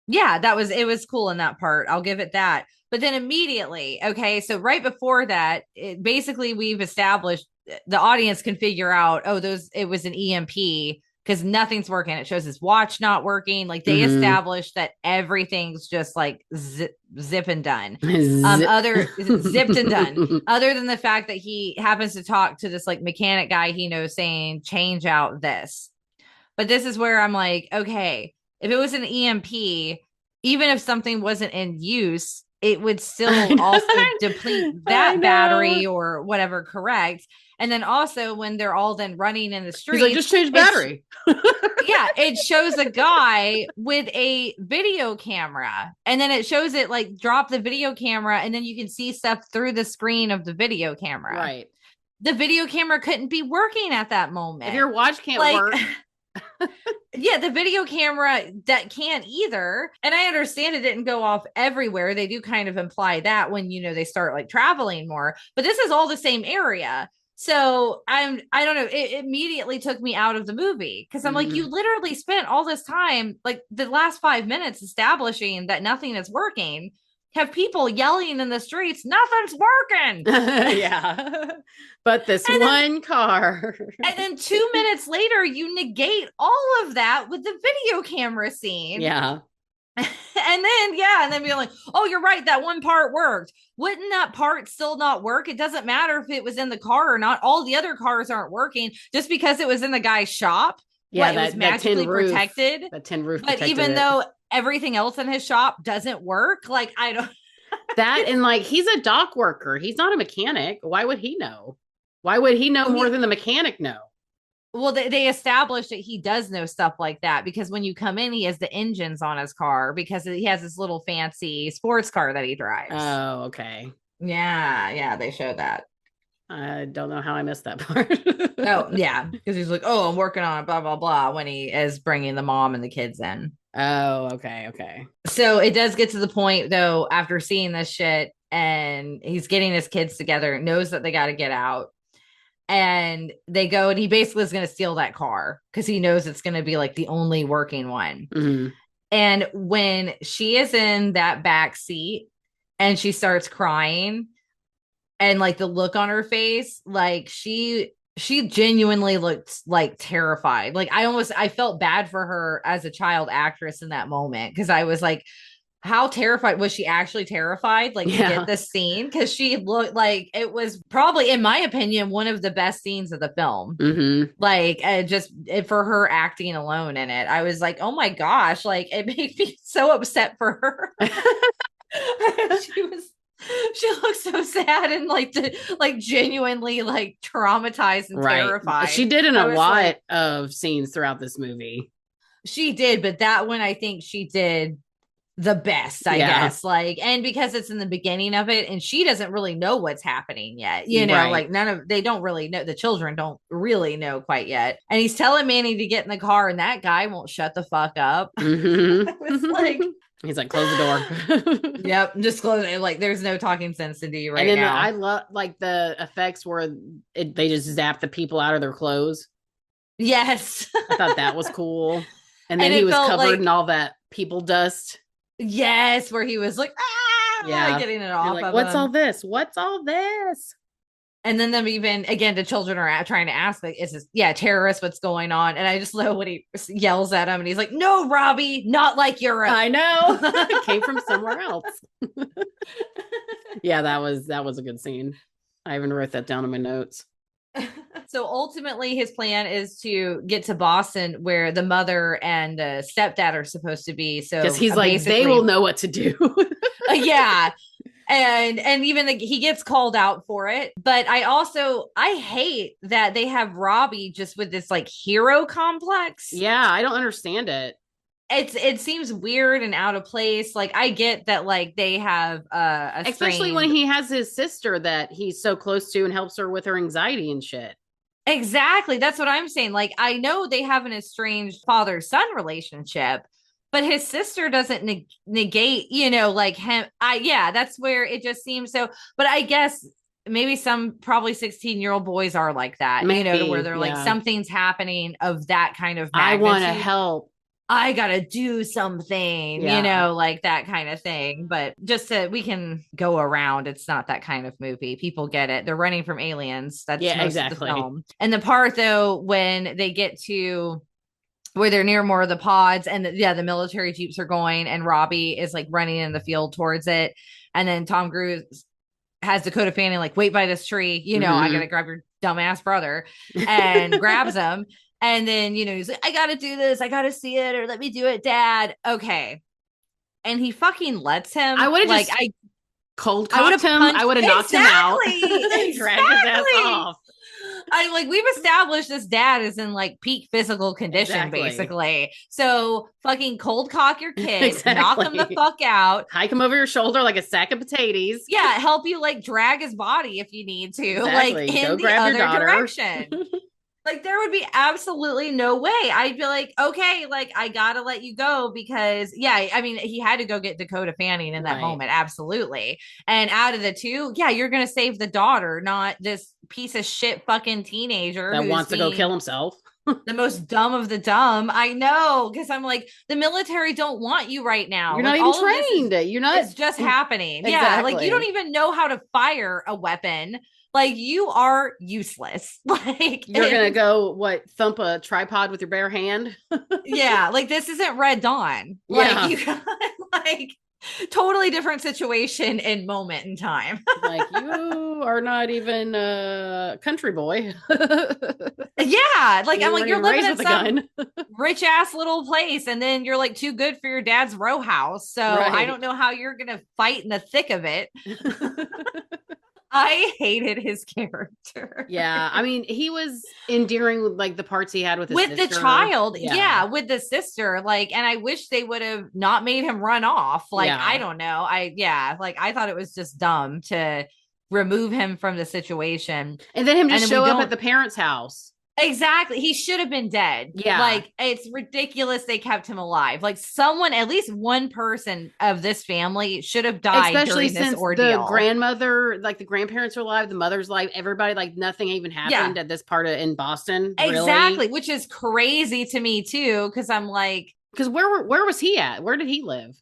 Yeah, it was cool in that part. I'll give it that. But then immediately, okay, so right before that, basically we've established the audience can figure out, it was an EMP because nothing's working. It shows his watch not working. Like they established that everything's just like zip and done. Zipped and done. Other than the fact that he happens to talk to this like mechanic guy he knows saying, change out this. But this is where I'm like, okay, if it was an EMP, even if something wasn't in use, it would still also deplete that battery or whatever, correct? And then also when they're all then running in the street, he's like, just change battery. Yeah, it shows a guy with a video camera, and then it shows it like drop the video camera, and then you can see stuff through the screen of the video camera. Right. The video camera couldn't be working at that moment. If your watch can't work. Yeah, the video camera that can't either. And I understand it didn't go off everywhere. They do kind of imply that when, they start like traveling more, but this is all the same area. So I don't know. It immediately took me out of the movie because I'm like, you literally spent all this time, like the last 5 minutes establishing that nothing is working. Have people yelling in the streets, nothing's working. Yeah. But this car. And then 2 minutes later, you negate all of that with the video camera scene. Yeah. And then being like, oh, you're right, that one part worked. Wouldn't that part still not work? It doesn't matter if it was in the car or not. All the other cars aren't working just because it was in the guy's shop. Yeah, it was magically protected. That tin roof. But even though everything else in his shop doesn't work, like I don't. That and like he's a dock worker. He's not a mechanic. Why would he know? Why would he know more than the mechanic know? Well, they established that he does know stuff like that because when you come in, he has the engines on his car because he has this little fancy sports car that he drives. Oh, okay. Yeah, they show that. I don't know how I missed that part. Oh, yeah, because he's like, oh, I'm working on it, blah, blah, blah, when he is bringing the mom and the kids in. Oh, okay. So it does get to the point, though, after seeing this shit, and he's getting his kids together, knows that they got to get out. And they go, and he basically is going to steal that car because he knows it's going to be like the only working one. Mm-hmm. And when she is in that back seat and she starts crying and like the look on her face, like she she genuinely looked like terrified. Like I felt bad for her as a child actress in that moment because I was like, how terrified was she actually terrified like to get Yeah. this scene? Because she looked like it was probably, in my opinion, one of the best scenes of the film. Mm-hmm. Like for her acting alone in it, I was like, oh my gosh, like it made me so upset for her. she was she looked so sad and like genuinely like traumatized and Right. She terrified. did in I a was lot like, of scenes throughout this movie. she did, but that one I think she did the best, I Yeah. guess. Like, and because it's in the beginning of it and she doesn't really know what's happening yet, Right. like they don't really know, the children don't really know quite yet. And he's telling Manny to get in the car and that guy won't shut the fuck up. I was like, Mm-hmm. He's like, close the door. yep, just close it. Like, there's no talking sense into you And right then I now. love like the effects where they just zap the people out of their clothes. Yes. I thought that was cool. And then And he it was felt covered in like, all that people dust. yes, where he was like, ah, Yeah. getting it You're off like, of what's all him. this? What's all this? And then them even again, the children are trying to ask, like, is this, yeah, terrorists, what's going on? And I just love when he yells at him and he's like, no, Robbie, not like Europe. I know. It came from somewhere else. Yeah, that was a good scene. I even wrote that down in my notes. So ultimately, his plan is to get to Boston, where the mother and the stepdad are supposed to be. Because So he's like, they will basically, know what to do. yeah, and even he gets called out for it. But I hate that they have Robbie just with this like hero complex. Yeah, I don't understand it. It seems weird and out of place. Like I get that like they have a Especially when strained. he has his sister that he's so close to and helps her with her anxiety and shit. Exactly. That's what I'm saying. Like, I know they have an estranged father son relationship, but his sister doesn't negate, like him. Yeah, that's where it just seems so. But I guess maybe some probably 16-year-old boys are like that, to where Maybe, they're like, yeah. something's happening of that kind of I want to magnitude. help. I gotta do something, Yeah. like that kind of thing. But just so we can go around, it's not that kind of movie. People get it. They're running from aliens. That's Yeah, most of the exactly. film. And the part though, when they get to where they're near more of the pods and the military jeeps are going and Robbie is like running in the field towards it. And then Tom Cruise has Dakota Fanning like, wait by this tree, I gotta Mm-hmm. grab your dumbass brother, and grabs him. And then, he's like, I gotta do this, I gotta see it, or let me do it, dad. Okay. And he fucking lets I him. would have Like, just cold I would cocked have him. I punched. would have knocked him out Exactly. and dragged his ass Exactly. off. I like we've established this dad is in like peak physical condition, Exactly. basically. So fucking cold cock your kid, knock him the Exactly. fuck out. Hike him over your shoulder like a sack of potatoes. Yeah, help you like drag his body if you need to, like Exactly. Go in the grab your other daughter. direction. Like there would be absolutely no way. I'd be like, okay, like I gotta let you go because yeah, I mean he had to go get Dakota Fanning in that Right. moment, absolutely. And out of the two, yeah, you're gonna save the daughter, not this piece of shit fucking teenager That who's wants to go kill being himself. the most dumb of the dumb. I know, because I'm like, the military don't want you right now. You're not Like even all of this trained. You're not is just happening. Yeah, like you don't exactly. even know how to fire a weapon. Like you are useless. Like You're gonna and go what thump a tripod with your bare hand? yeah, like this isn't Red Dawn. Like Yeah. you like totally different situation and moment in time. Like you are not even a country boy. Yeah, like You I'm like weren't you're even living raised in with a some gun. rich ass little place and then you're like too good for your dad's row house. So I Right. don't know how you're gonna fight in the thick of it. I hated his character. Yeah, I mean, he was endearing with like the parts he had with his With the sister. child, Yeah, yeah, with the sister, like, and I wish they would have not made him run off. Like, I yeah. don't know. Yeah, like I thought it was just dumb to remove him from the situation. And then him And just then we show up at don't the parents' house. exactly. He should have been dead. Yeah, Like, it's ridiculous they kept him alive. Like, someone, at least one person of this family should have died especially during this since the ordeal. grandmother, like the grandparents are alive, the mother's alive, everybody, like nothing even Yeah, happened at this part of in Boston, really. exactly. Which is crazy to me, too, because I'm like, Because where was he at? Where did he live?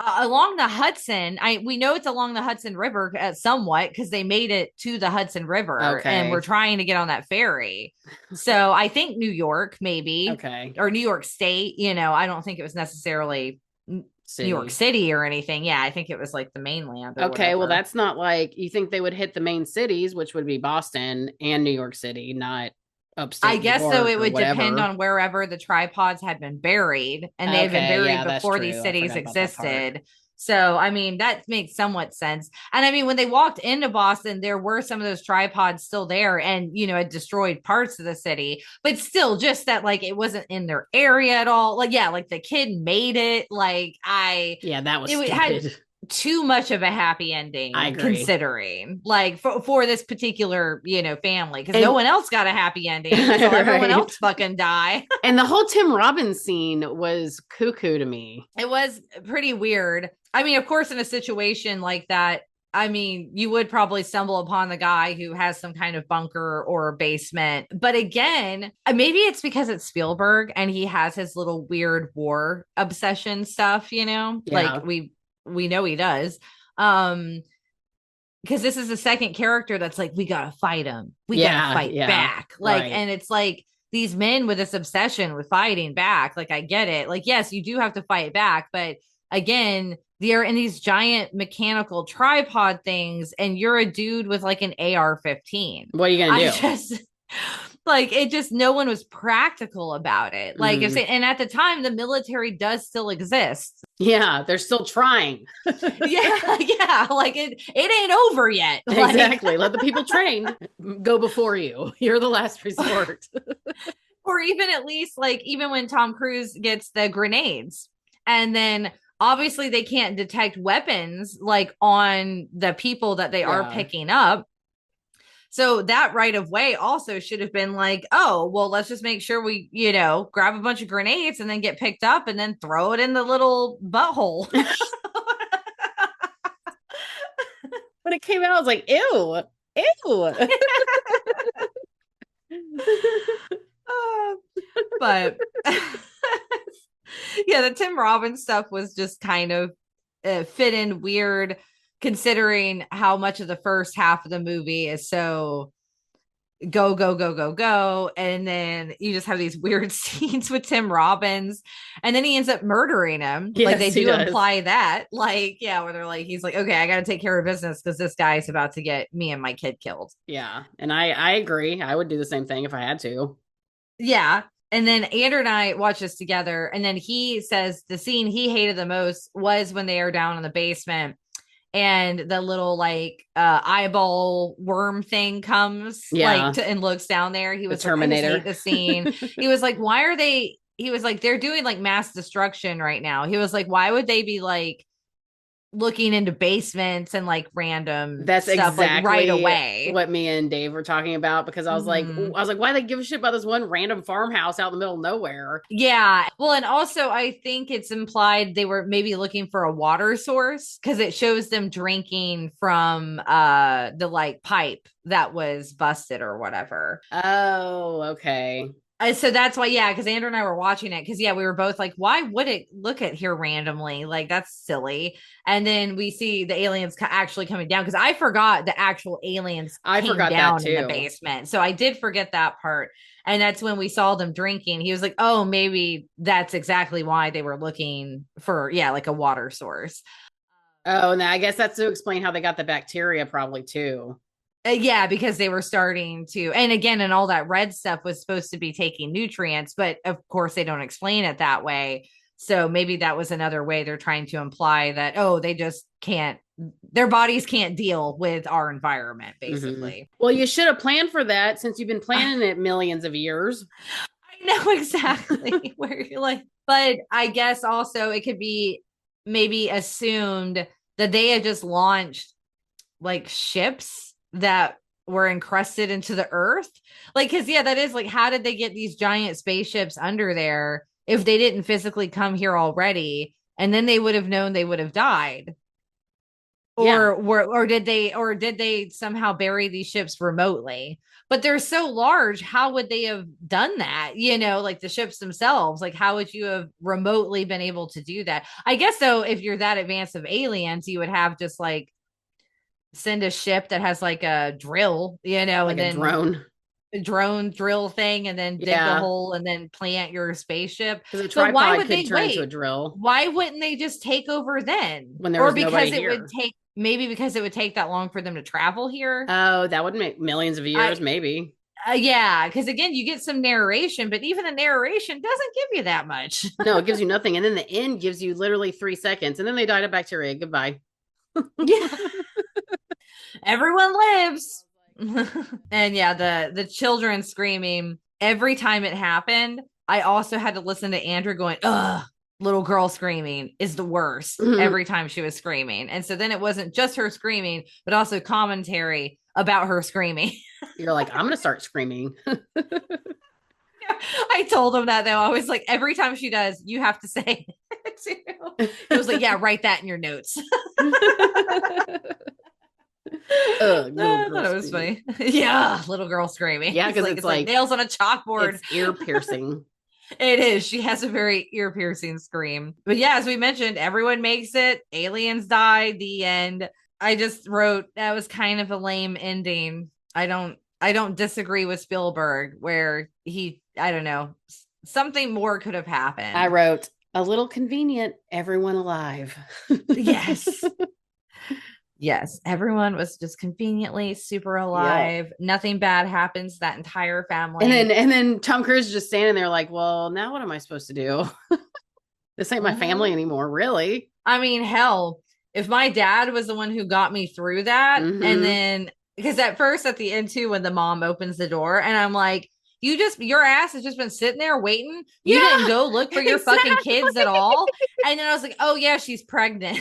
Along the Hudson. We know it's along the Hudson River somewhat because they made it to the Hudson River and we're Okay. trying to get on that ferry. So I think New York, maybe, Okay. or New York State. I don't think it was necessarily New York City. City or anything. Yeah, I think it was like the mainland or Okay, well, whatever. that's not like you think they would hit the main cities, which would be Boston and New York City, not I upstate New guess though York it or would depend whatever. on wherever the tripods had been buried, and they had been Okay, buried yeah, that's before these true. I cities forgot about that part. existed. So, I mean, that makes somewhat sense. And I mean, when they walked into Boston, there were some of those tripods still there and, it destroyed parts of the city, but still just that, like, it wasn't in their area at all. Like, yeah, like the kid made it. Yeah, that was It had stupid. too much of a happy I ending agree. considering like for this particular family because no And one else got a happy ending so everyone right. else fucking die. And the whole Tim Robbins scene was cuckoo to me. It was pretty weird. I mean, of course, in a situation like that, I mean, you would probably stumble upon the guy who has some kind of bunker or basement. But again, maybe it's because it's Spielberg and he has his little weird war obsession stuff, like Yeah. we know he does. Um because this is the second character that's like, we gotta fight him, we gotta Yeah. fight Yeah. back, like, Right. and it's like these men with this obsession with fighting back. Like, I get it, like, yes, you do have to fight back, but again, they're in these giant mechanical tripod things and you're a dude with like an AR-15. What are you gonna I do? just like, it just, no one was practical about it, like if Mm-hmm. and at the time the military does still exist. Yeah, they're still trying. Yeah, yeah, like it ain't over yet, like. Exactly. Let the people trained go before you. You're the last resort. Or even at least like even when Tom Cruise gets the grenades and then obviously they can't detect weapons like on the people that they are Yeah. picking up. So that right of way also should have been like, oh, well, let's just make sure we, grab a bunch of grenades and then get picked up and then throw it in the little butthole. When it came out, I was like, ew, ew. But yeah, the Tim Robbins stuff was just kind of fit in weird considering how much of the first half of the movie is so go, go, go, go, go. And then you just have these weird scenes with Tim Robbins. And then he ends up murdering him. Like they Yes, he do does. imply that. Like, yeah, where they're like, he's like, okay, I got to take care of business because this guy's about to get me and my kid killed. Yeah. And I agree. I would do the same thing if I had to. Yeah. And then Andrew and I watched this together. And then he says the scene he hated the most was when they are down in the basement and the little like eyeball worm thing comes like Yeah. and looks down there. He The was like, I just hate Terminator. the scene. He was like, why are they? He was like, they're doing like mass destruction right now. He was like, why would they be like looking into basements and like random That's stuff like right exactly away? what me and Dave were talking about because Mm-hmm. I was like, why they give a shit about this one random farmhouse out in the middle of nowhere? Yeah. Well, and also I think it's implied they were maybe looking for a water source because it shows them drinking from the like pipe that was busted or whatever. Oh, okay. So that's why, yeah, because Andrew and I were watching it because yeah, we were both like, why would it look at here randomly? Like that's silly. And then we see the aliens actually coming down because I forgot the actual aliens I came forgot that down in the too. basement. So I did forget that part. And that's when we saw them drinking. He was like, oh, maybe that's exactly why they were looking for, yeah, like a water source. Oh, and I guess that's to explain how they got the bacteria, probably too. Yeah, because they were starting to, and again, and all that red stuff was supposed to be taking nutrients, but of course they don't explain it that way. So maybe that was another way they're trying to imply that, oh, they just can't, their bodies can't deal with our environment, Mm-hmm. basically. Well, you should have planned for that since you've been planning it millions of years. I know exactly where you're like, but I guess also it could be maybe assumed that they had just launched like ships that were encrusted into the earth. Like, because, yeah, that is like, how did they get these giant spaceships under there if they didn't physically come here already? And then they would have known they would have died. Yeah. or did they somehow bury these ships remotely? But they're so large, how would they have done that? Like the ships themselves, like how would you have remotely been able to do that? I guess so, if you're that advanced of aliens, you would have just like send a ship that has like a drill, Like and a then drone. a drone drill thing, and then dig the Yeah. hole and then plant your spaceship. Because a But why tripod would could they turn into a wait? drill Why wouldn't they just take over then? when there Or was because nobody it would here. take, maybe because it would take that long for them to travel here. Oh, that would make millions of years, I maybe. Yeah, because again, you get some narration, but even the narration doesn't give you that much. No, it gives you nothing. And then the end gives you literally 3 seconds. And then they died of bacteria. Goodbye. Yeah, everyone lives. And yeah, the children screaming every time it happened. I also had to listen to Andrew going, ugh, little girl screaming is the worst every time she was screaming. And so then it wasn't just her screaming, but also commentary about her screaming. You're like, I'm going to start screaming. I told him that though. I was like, every time she does, you have to say it too. It was like, yeah, write that in your notes. Ugh, I thought it was funny. Yeah, little girl screaming. Yeah, because it's like nails on a chalkboard. It's ear piercing. It is. She has a very ear piercing scream. But yeah, as we mentioned, everyone makes it. Aliens die. The end. I just wrote that was kind of a lame ending. I don't disagree with Spielberg where I don't know, something more could have happened. I wrote a little convenient, everyone alive. Yes. Yes, everyone was just conveniently super alive. Yep. Nothing bad happens to that entire family. And then Tom Cruise is just standing there like, well, now what am I supposed to do? This ain't my family anymore, really. I mean, hell, if my dad was the one who got me through that, and then because at first at the end too, when the mom opens the door, and I'm like, your ass has just been sitting there waiting. You didn't go look for your fucking kids at all. And then I was like, oh yeah, she's pregnant.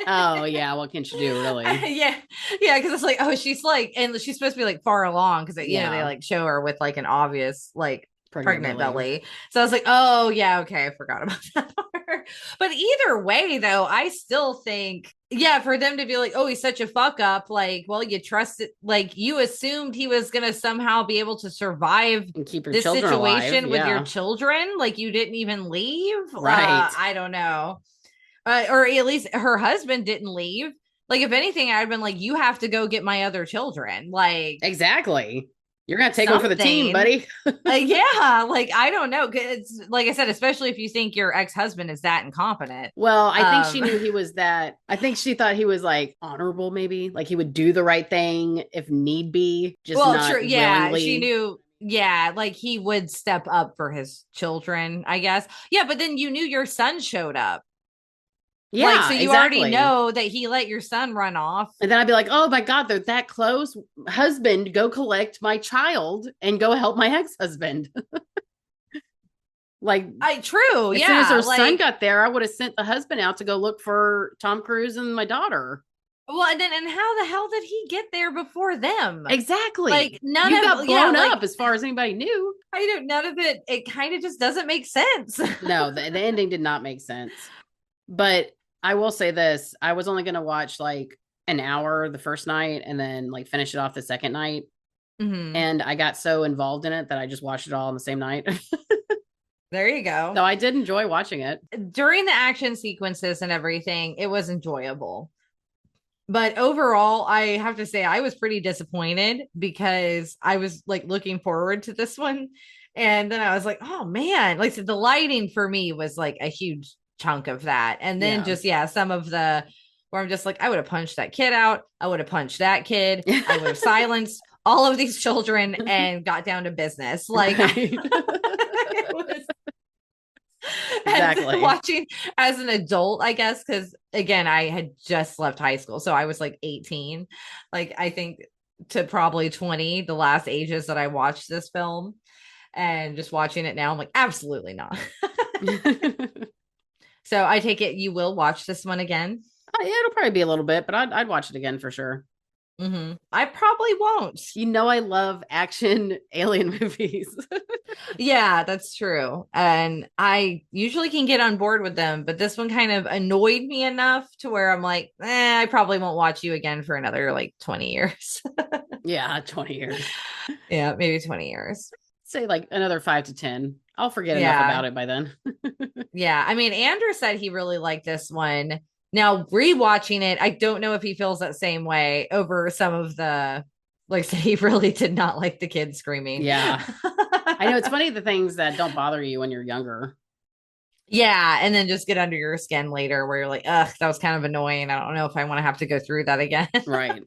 Oh yeah, what can she do, really? Yeah, because it's like, oh, she's like, and she's supposed to be like far along because they like show her with like an obvious like pregnant belly. So I was like, oh yeah, okay, I forgot about that part. But either way, though, I still think, yeah, for them to be like, oh, he's such a fuck up, like, well, you trusted, like, you assumed he was gonna somehow be able to survive and keep your this situation alive. with your children, like you didn't even leave, right? I don't know. Or at least her husband didn't leave. Like, if anything, I'd been like, you have to go get my other children. Like, exactly. You're going to take one for the team, buddy. Yeah. Like, I don't know. It's like I said, especially if you think your ex-husband is that incompetent. Well, I think she knew he was that. I think she thought he was like honorable, maybe like he would do the right thing if need be. Just not true. Yeah. Willingly. She knew. Yeah, like he would step up for his children, I guess. Yeah, but then you knew your son showed up. Yeah, like, so you already know that he let your son run off. And then I'd be like, oh my God, they're that close. Husband, go collect my child and go help my ex-husband. Like, true. As soon as her son got there, I would have sent the husband out to go look for Tom Cruise and my daughter. Well, and how the hell did he get there before them? Exactly. Like, none you of got blown up as far as anybody knew. I don't. None of it. It kind of just doesn't make sense. No, the ending did not make sense. But I will say this: I was only going to watch like an hour the first night, and then like finish it off the second night. And I got so involved in it that I just watched it all on the same night. There you go. So I did enjoy watching it. During the action sequences and everything, it was enjoyable. But overall, I have to say I was pretty disappointed because I was like looking forward to this one. And then I was like, oh man, like so the lighting for me was like a huge chunk of that. And then some of the where I'm just like, I would have punched that kid out. I would have punched that kid. I would have silenced all of these children and got down to business. Like, right. Exactly. Watching as an adult, I guess, because again, I had just left high school. So I was like 18, like I think to probably 20, the last ages that I watched this film. And just watching it now, I'm like, absolutely not. So I take it you will watch this one again? Yeah, it'll probably be a little bit, but I'd watch it again for sure. I probably won't. You know, I love action alien movies. Yeah, that's true. And I usually can get on board with them, but this one kind of annoyed me enough to where I'm like, I probably won't watch you again for another like 20 years. Yeah, 20 years. Yeah, maybe 20 years. Say like another 5 to 10. I'll forget enough Yeah. about it by then. Yeah. I mean, Andrew said he really liked this one. Now, rewatching it, I don't know if he feels that same way over some of the, like, say he really did not like the kids screaming. Yeah. I know it's funny the things that don't bother you when you're younger. Yeah, and then just get under your skin later where you're like, ugh, that was kind of annoying. I don't know if I want to have to go through that again. Right.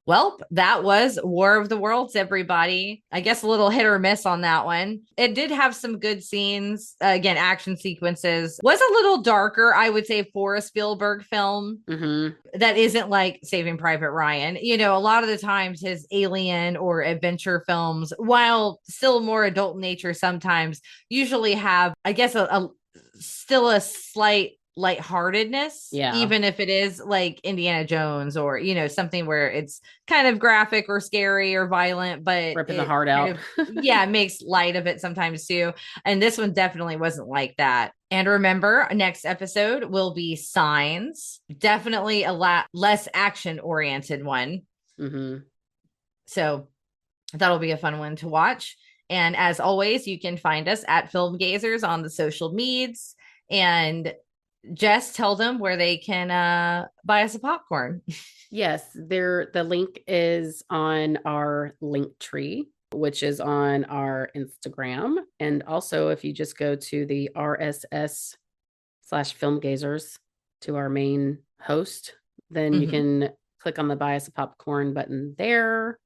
Well, that was War of the Worlds, everybody. I guess a little hit or miss on that one. It did have some good scenes. Again, action sequences. Was a little darker, I would say, for a Spielberg film. That isn't like Saving Private Ryan. You know, a lot of the times his alien or adventure films, while still more adult in nature sometimes, usually have, I guess, a still a slight lightheartedness, Yeah. even if it is like Indiana Jones or, you know, something where it's kind of graphic or scary or violent, but Ripping the heart out. Yeah, it makes light of it sometimes too. And this one definitely wasn't like that. And remember, next episode will be Signs. Definitely a lot less action oriented one. So that'll be a fun one to watch. And as always, you can find us at Filmgazers on the social medias. And Jess, tell them where they can buy us a popcorn. Yes, the link is on our link tree, which is on our Instagram. And also, if you just go to the RSS/Filmgazers to our main host, then you can click on the buy us a popcorn button there.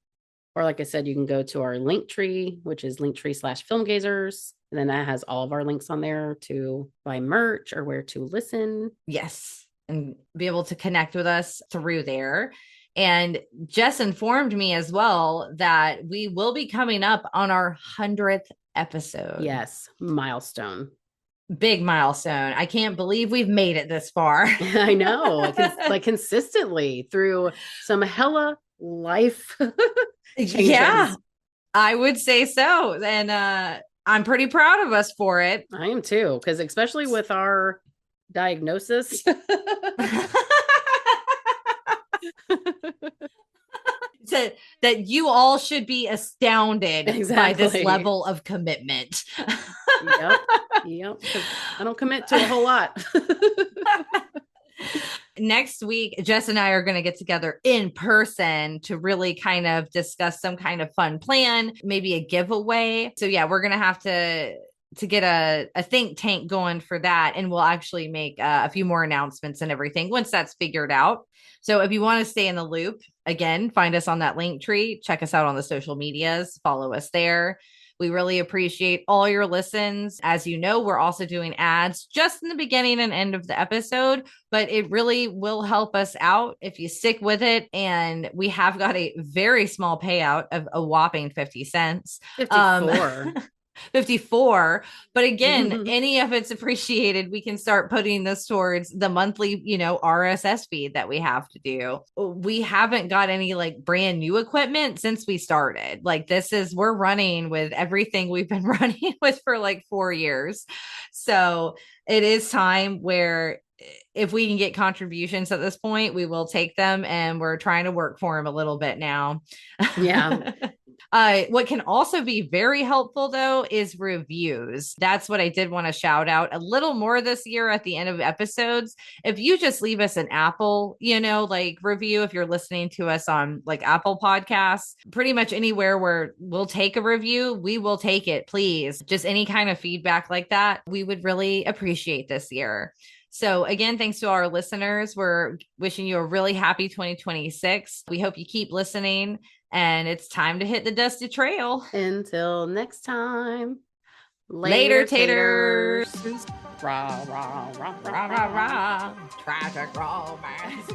Or like I said, you can go to our link tree, which is linktree/Filmgazers. And then that has all of our links on there to buy merch or where to listen. Yes. And be able to connect with us through there. And Jess informed me as well that we will be coming up on our 100th episode. Yes. Milestone. Big milestone. I can't believe we've made it this far. I know. Like consistently through some hella life changes. Yeah, I would say so. And I'm pretty proud of us for it. I am too, because especially with our diagnosis. That you all should be astounded by this level of commitment. Yep. I don't commit to a whole lot. Next week, Jess and I are going to get together in person to really kind of discuss some kind of fun plan, maybe a giveaway. So yeah, we're going to have to get a think tank going for that. And we'll actually make a few more announcements and everything once that's figured out. So if you want to stay in the loop, again, find us on that link tree, check us out on the social medias, follow us there. We really appreciate all your listens. As you know, we're also doing ads just in the beginning and end of the episode, but it really will help us out if you stick with it. And we have got a very small payout of a whopping 50 cents. 54. 54. But again, any of it's appreciated. We can start putting this towards the monthly, RSS feed that we have to do. We haven't got any like brand new equipment since we started. Like we're running with everything we've been running with for like 4 years. So it is time where if we can get contributions at this point, we will take them, and we're trying to work for them a little bit now. Yeah. What can also be very helpful, though, is reviews. That's what I did want to shout out a little more this year at the end of episodes. If you just leave us an Apple, review, if you're listening to us on like Apple Podcasts, pretty much anywhere where we'll take a review, we will take it, please. Just any kind of feedback like that, we would really appreciate this year. So again, thanks to our listeners. We're wishing you a really happy 2026. We hope you keep listening. And it's time to hit the dusty trail. Until next time. Later, taters. Rah, rah, rah, rah, rah, rah, rah. Tragic romance.